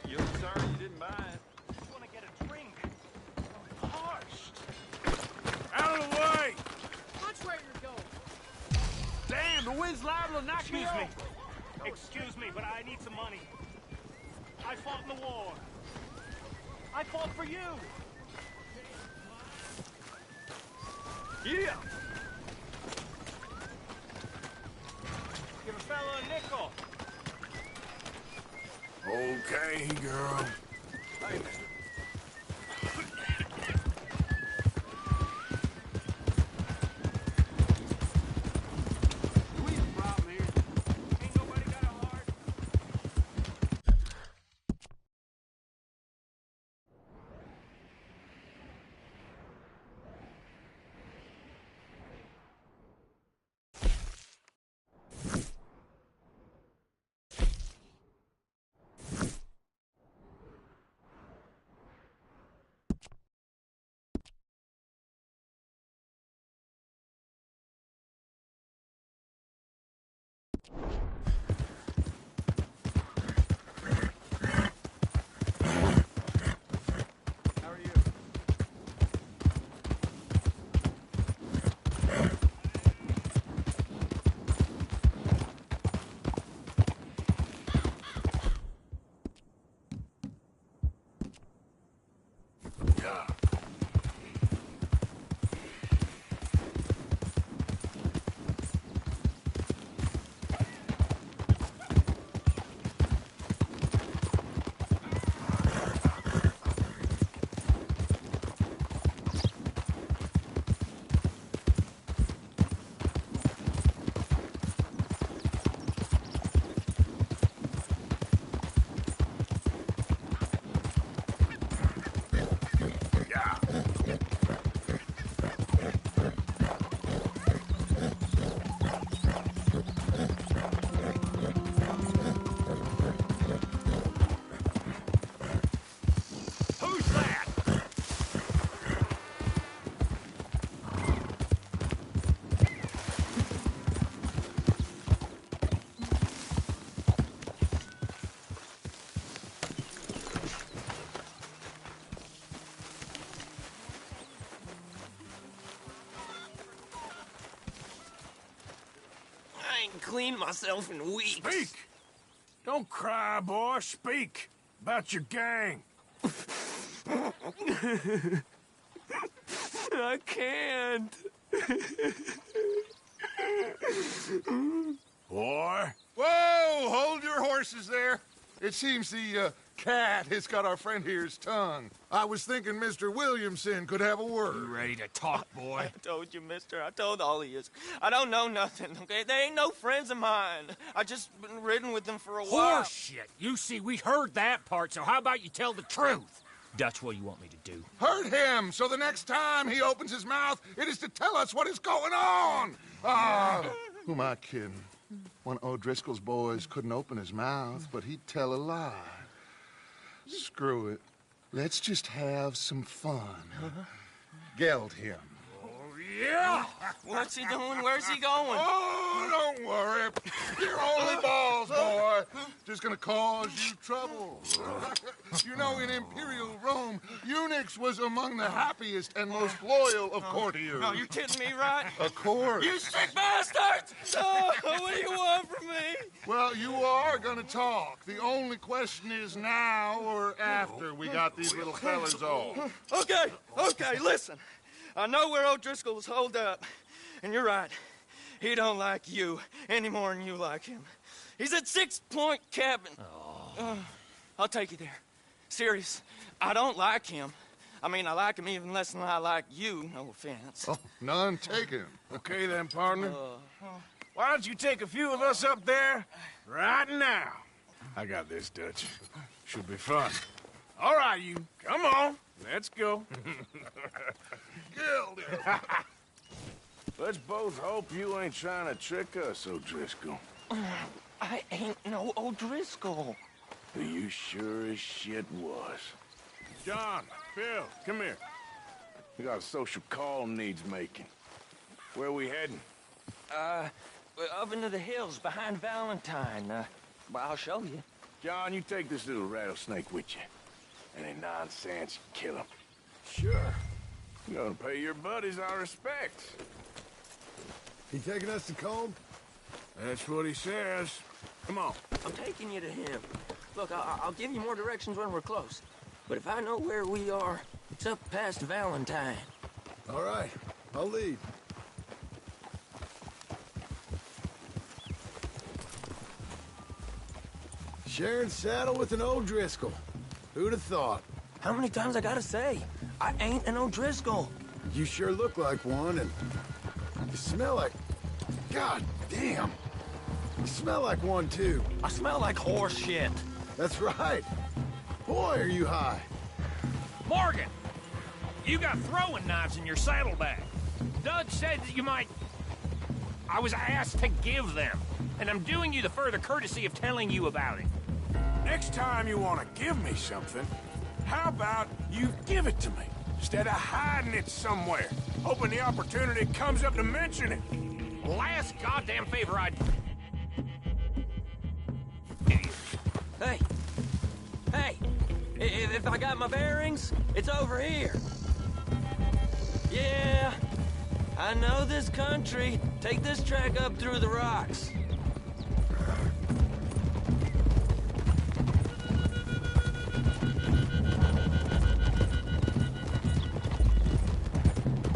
You're sorry you didn't buy it. I just want to get a drink. I'm parched. Out of the way! Watch where you're going. Damn, the wind's liable to knock me off. Excuse me, but I need some money. I fought in the war. I fought for you. Yeah. Give a fella a nickel. Okay, girl. Hey, ain't cleaned myself in weeks. Speak! Don't cry, boy. Speak about your gang. I can't. Boy. Whoa! Hold your horses there. It seems the cat has got our friend here's tongue. I was thinking Mr. Williamson could have a word. You ready to talk, boy? I told you, mister. I told all of you. I don't know nothing, okay? They ain't no friends of mine. I just been ridden with them for a while. Horseshit. You see, we heard that part, so how about you tell the truth? Dutch, what do you want me to do? Hurt him, so the next time he opens his mouth, it is to tell us what is going on. Who am I kidding? One of O'Driscoll's boys couldn't open his mouth, but he'd tell a lie. Screw it. Let's just have some fun. Geld him. Yeah! What's he doing? Where's he going? Oh, don't worry. You're only balls, boy. Just gonna cause you trouble. You know, in Imperial Rome, eunuchs was among the happiest and most loyal of courtiers. No, you're kidding me, right? Of course. You sick bastards! Oh, what do you want from me? Well, you are gonna talk. The only question is now or after we got these little fellas off. Okay, listen. I know where O'Driscoll's holed up, and you're right. He don't like you any more than you like him. He's at 6 Point Cabin. I'll take you there. Serious, I don't like him. I mean, I like him even less than I like you, no offense. Oh, none taken. Okay then, partner. Why don't you take a few of us up there right now? I got this, Dutch. Should be fun. All right, you. Come on. Let's go. Let's both hope you ain't trying to trick us, O'Driscoll. I ain't no O'Driscoll. You sure as shit was. John, Phil, come here. We got a social call needs making. Where are we heading? Up into the hills behind Valentine. Well, I'll show you. John, you take this little rattlesnake with you. Any nonsense, kill him. Sure. I'm gonna pay your buddies our respects. He taking us to Combe? That's what he says. Come on. I'm taking you to him. Look, I'll give you more directions when we're close. But if I know where we are, it's up past Valentine. All right, I'll lead. Sharing saddle with an O'Driscoll. Who'd have thought? How many times I gotta say? I ain't an O'Driscoll. You sure look like one, and you smell like... God damn. You smell like one, too. I smell like horse shit. That's right. Boy, are you high. Morgan! You got throwing knives in your saddlebag. Dutch said that you might... I was asked to give them, and I'm doing you the further courtesy of telling you about it. Next time you want to give me something, how about you give it to me, instead of hiding it somewhere, hoping the opportunity comes up to mention it? Last goddamn favor I'd... Hey! If I got my bearings, it's over here. Yeah, I know this country. Take this track up through the rocks.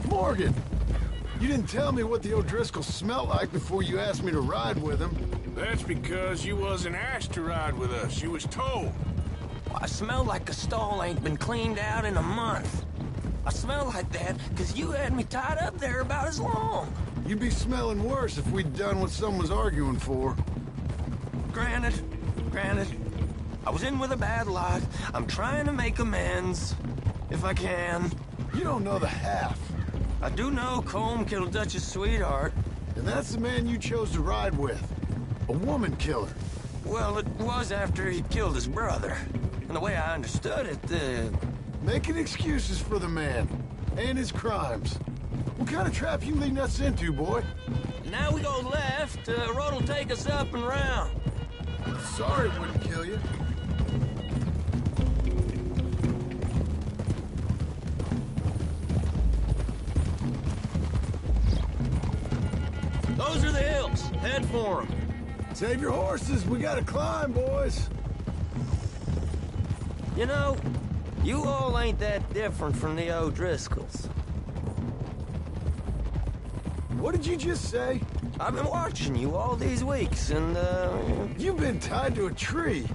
Morgan! You didn't tell me what the O'Driscolls smelled like before you asked me to ride with them. That's because you wasn't asked to ride with us. You was told. I smell like a stall ain't been cleaned out in a month. I smell like that because you had me tied up there about as long. You'd be smelling worse if we'd done what someone's arguing for. Granted. I was in with a bad lot. I'm trying to make amends, if I can. You don't know the half. I do know Colm killed Dutch's sweetheart. And that's the man you chose to ride with. A woman killer. Well, it was after he killed his brother. And the way I understood it, Making excuses for the man. And his crimes. What kind of trap you leading us into, boy? Now we go left. Road'll take us up and round. Sorry it wouldn't kill you. Those are the hills. Head for him. Save your horses. We gotta climb, boys. You know, you all ain't that different from the O'Driscolls. What did you just say? I've been watching you all these weeks, and, You've been tied to a tree.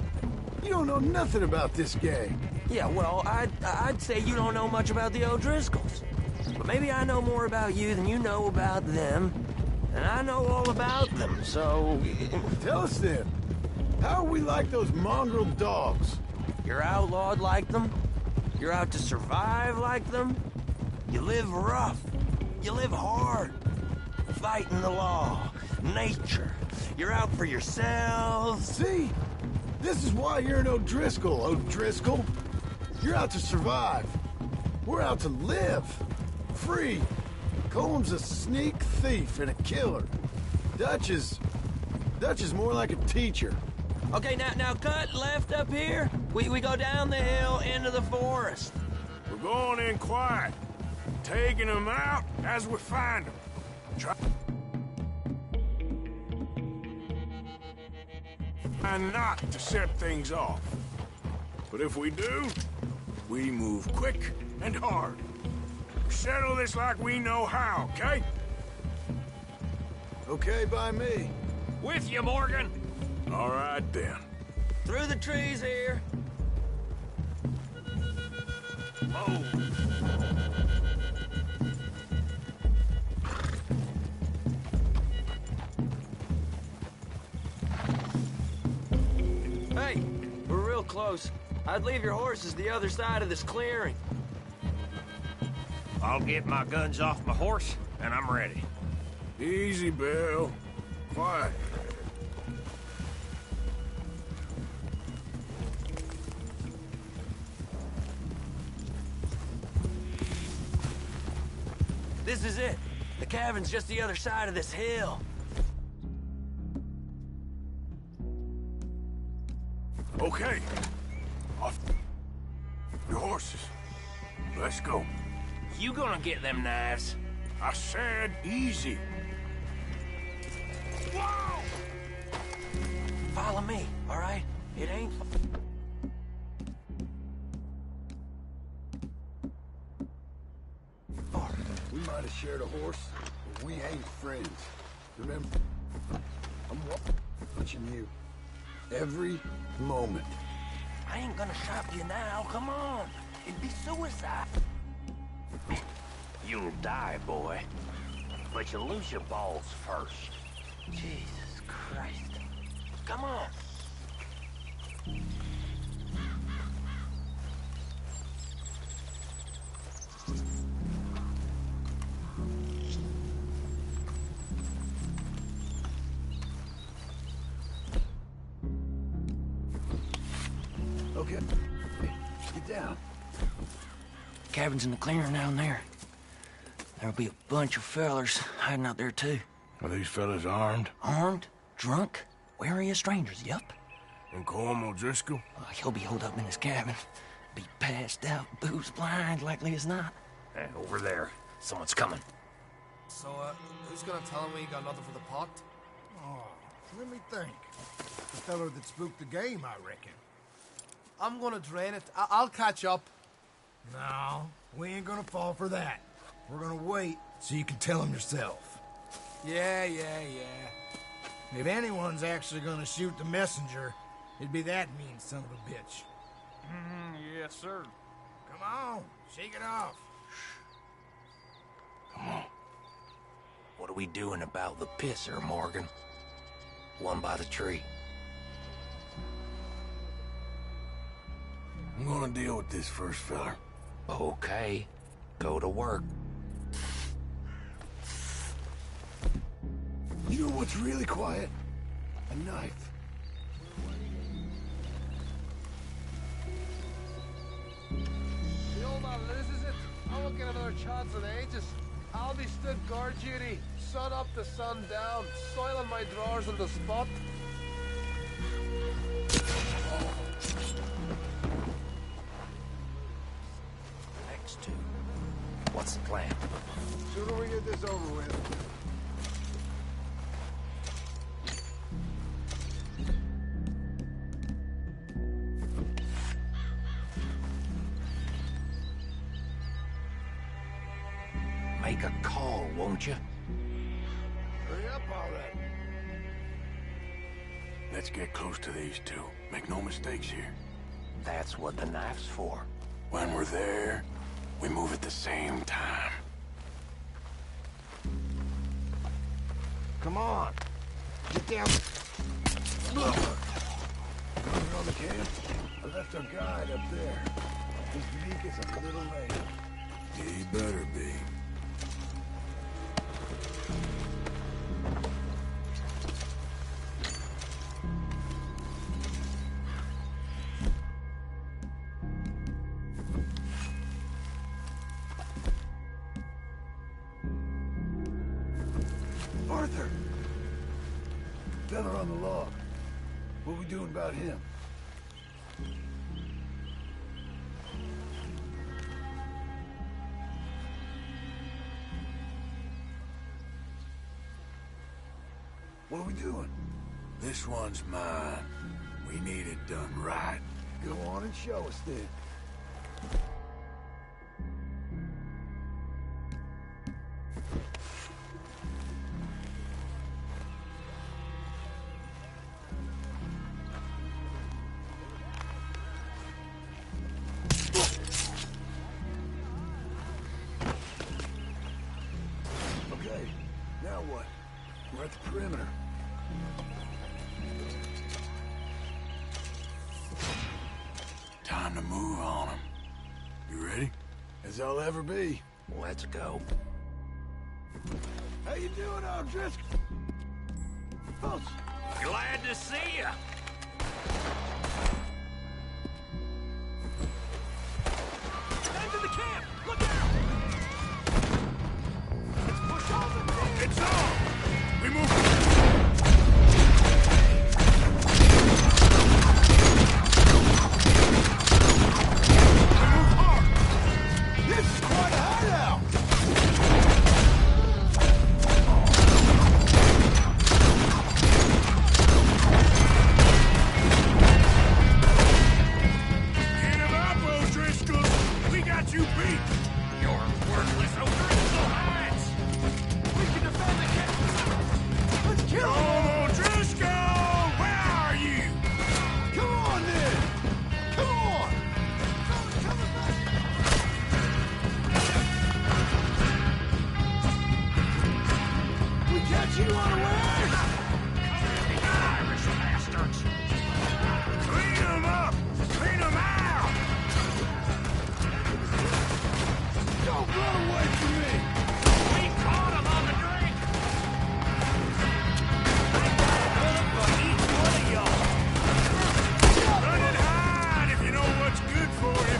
You don't know nothing about this gang. Yeah, well, I'd say you don't know much about the O'Driscolls. But maybe I know more about you than you know about them. And I know all about them, so... Tell us then. How are we like those mongrel dogs? You're outlawed like them. You're out to survive like them. You live rough. You live hard. Fighting the law. Nature. You're out for yourselves. See? This is why you're an O'Driscoll, O'Driscoll. You're out to survive. We're out to live. Free. Coleman's a sneak thief and a killer. Dutch is more like a teacher. Okay, now cut left up here. We go down the hill into the forest. We're going in quiet. Taking them out as we find them. Try not to set things off. But if we do, we move quick and hard. Settle this like we know how, okay? Okay by me. With you, Morgan. All right, then. Through the trees here. Oh. Hey, we're real close. I'd leave your horses the other side of this clearing. I'll get my guns off my horse, and I'm ready. Easy, Bill. Quiet. This is it. The cabin's just the other side of this hill. Okay. Off your horses. Let's go. You gonna get them knives? I said easy. Whoa! Follow me, all right? It ain't... We might have shared a horse, but we ain't friends. Remember? I'm watching you. Every moment. I ain't gonna shop you now, come on. It'd be suicide. You'll die, boy. But you lose your balls first. Jesus Christ. Come on. Okay. Get down. Cabin's in the clearing down there. There'll be a bunch of fellers hiding out there, too. Are these fellas armed? Armed? Drunk? Wary of strangers, yup. And Colm O'Driscoll? He'll be holed up in his cabin. Be passed out, booze blind, likely as not. Hey, over there. Someone's coming. So, who's gonna tell him we got nothing for the pot? Oh, let me think. The feller that spooked the game, I reckon. I'm gonna drain it. I'll catch up. No, we ain't gonna fall for that. We're gonna wait so you can tell him yourself. Yeah. If anyone's actually gonna shoot the messenger, it'd be that mean son of a bitch. Yes, sir. Come on, shake it off. Come on. What are we doing about the pisser, Morgan? One by the tree. I'm gonna deal with this first, fella. Okay. Go to work. You know what's really quiet? A knife. The old man loses it. I won't get another chance in ages. I'll be stood guard duty, sun up to sun down, soiling my drawers on the spot. Next two. What's the plan? Sooner we get this over with. make a call, won't you? Hurry up already. Let's get close to these two. Make no mistakes here. That's what the knife's for. When we're there, we move at the same time. Come on. Get down. On the camp, I left our guide up there. His beak is a little late. He better be. Arthur! Feather on the log. What are we doing about him? What are we doing? This one's mine. We need it done right. Go on and show us then. Okay, now what? We're at the perimeter. Time to move on them. You ready? As I'll ever be. Let's go. How you doing, O'Driscoll? Glad to see you. Head to the camp! Look out! Let's push on the It's on! We move. This is quite a hideout! Get him up, O'Driscoll! We got you beat! You're worthless O'Driscoll hides! We can defend the camp! Let's kill him! Come, O'Driscoll! Where are you? Come on, then! Come on! We catch you unawares! Irish bastards! Clean him up! Clean him out! Don't run away from me! We caught him on the drink! For each one of y'all! Run and hide if you know what's good for you!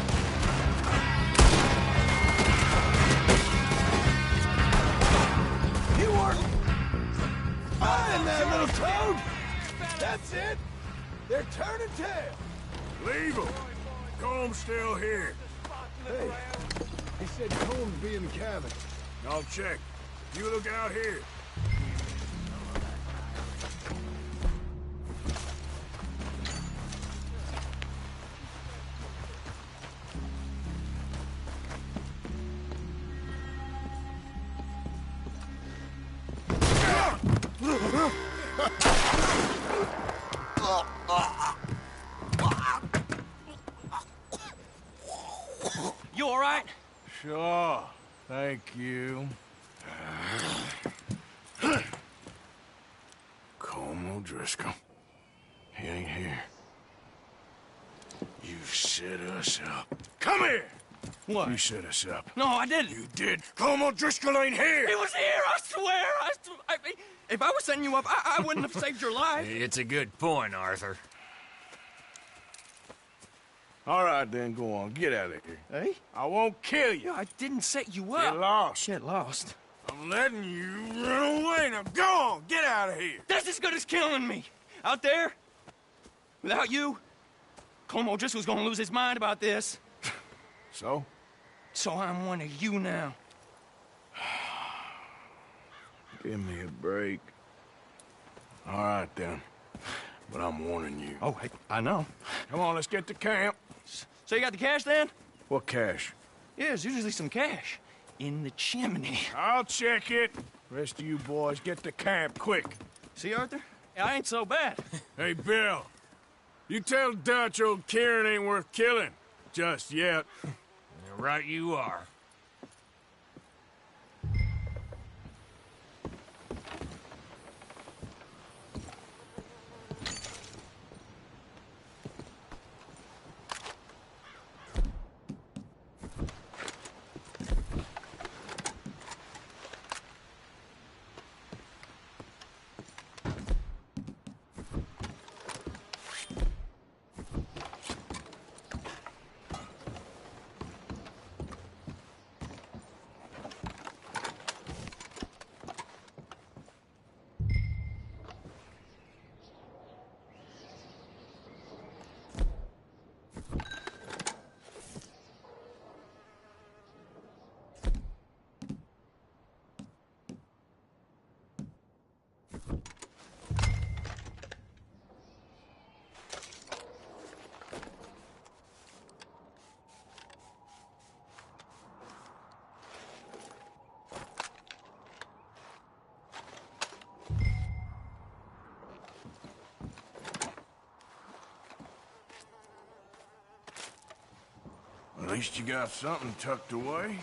You weren't buying that little toad! That's it! They're turning tail! Leave him! Comb's still here. Hey, he said Combs be in the cabin. I'll check. You look out here. You all right? Sure. Thank you. Colm O'Driscoll. He ain't here. You set us up. Come here! What? You set us up. No, I didn't. You did. Colm O'Driscoll ain't here! He was here, I swear! If I was setting you up, I wouldn't have saved your life. It's a good point, Arthur. All right, then, go on. Get out of here. Hey? I won't kill you. I didn't set you up. Get lost. Get lost. I'm letting you run away. Now go on. Get out of here. That's as good as killing me. Out there, without you, Colm O'Driscoll's gonna lose his mind about this. So? So I'm one of you now. Give me a break. All right, then. But I'm warning you. Oh, I know. Come on, let's get to camp. So you got the cash then? What cash? Yeah, there's usually some cash. in the chimney. I'll check it. Rest of you boys, get to camp, quick. See, Arthur? I ain't so bad. Hey, Bill. You tell Dutch old Kieran ain't worth killing. Just yet. Right you are. At least you got something tucked away.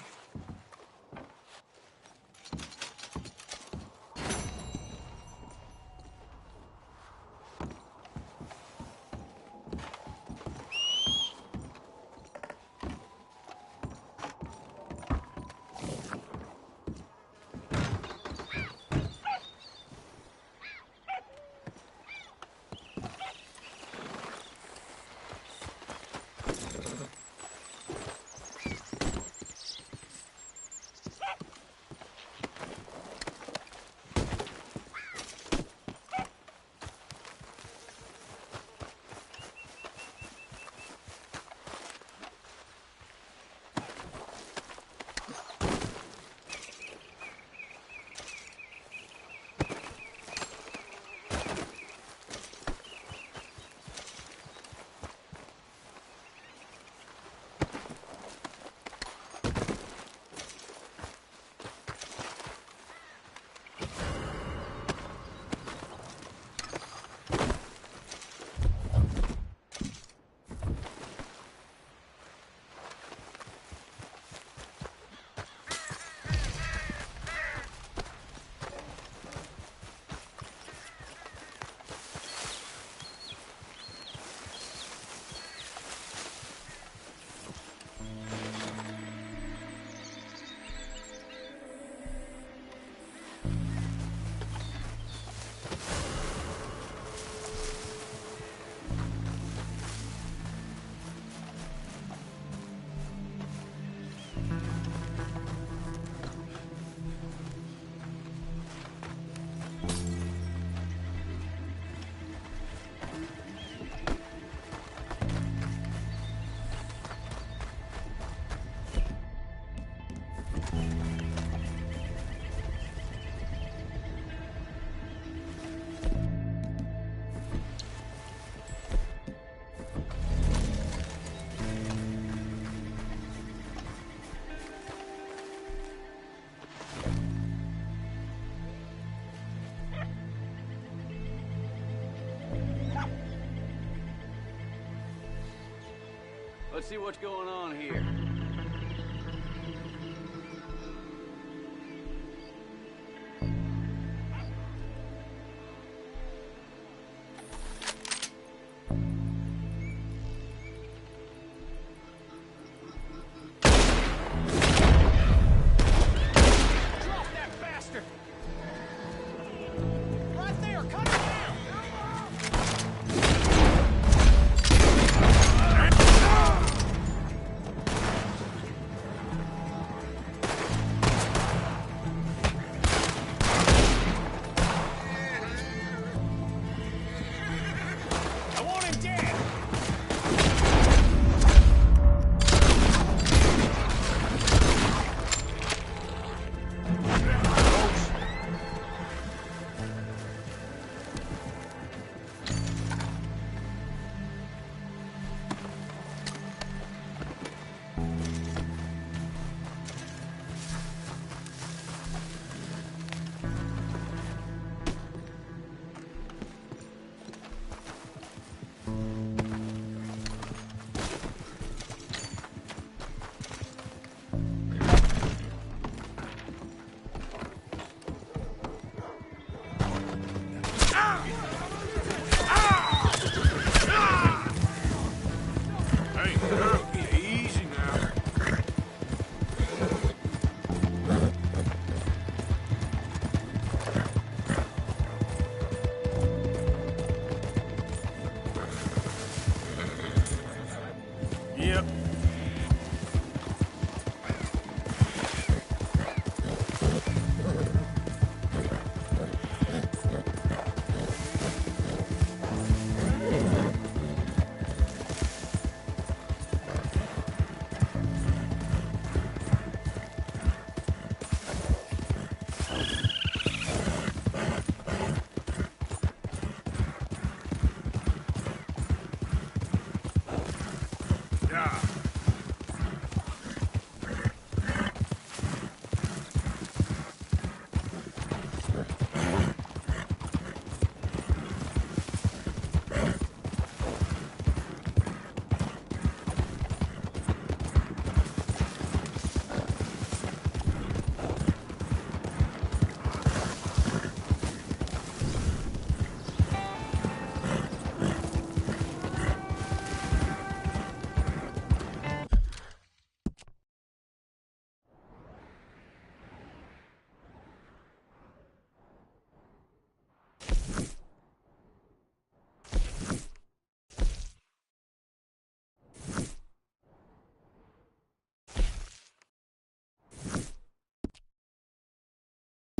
Let's see what's going on here.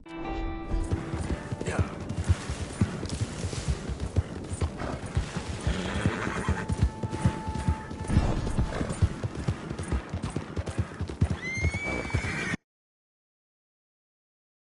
you.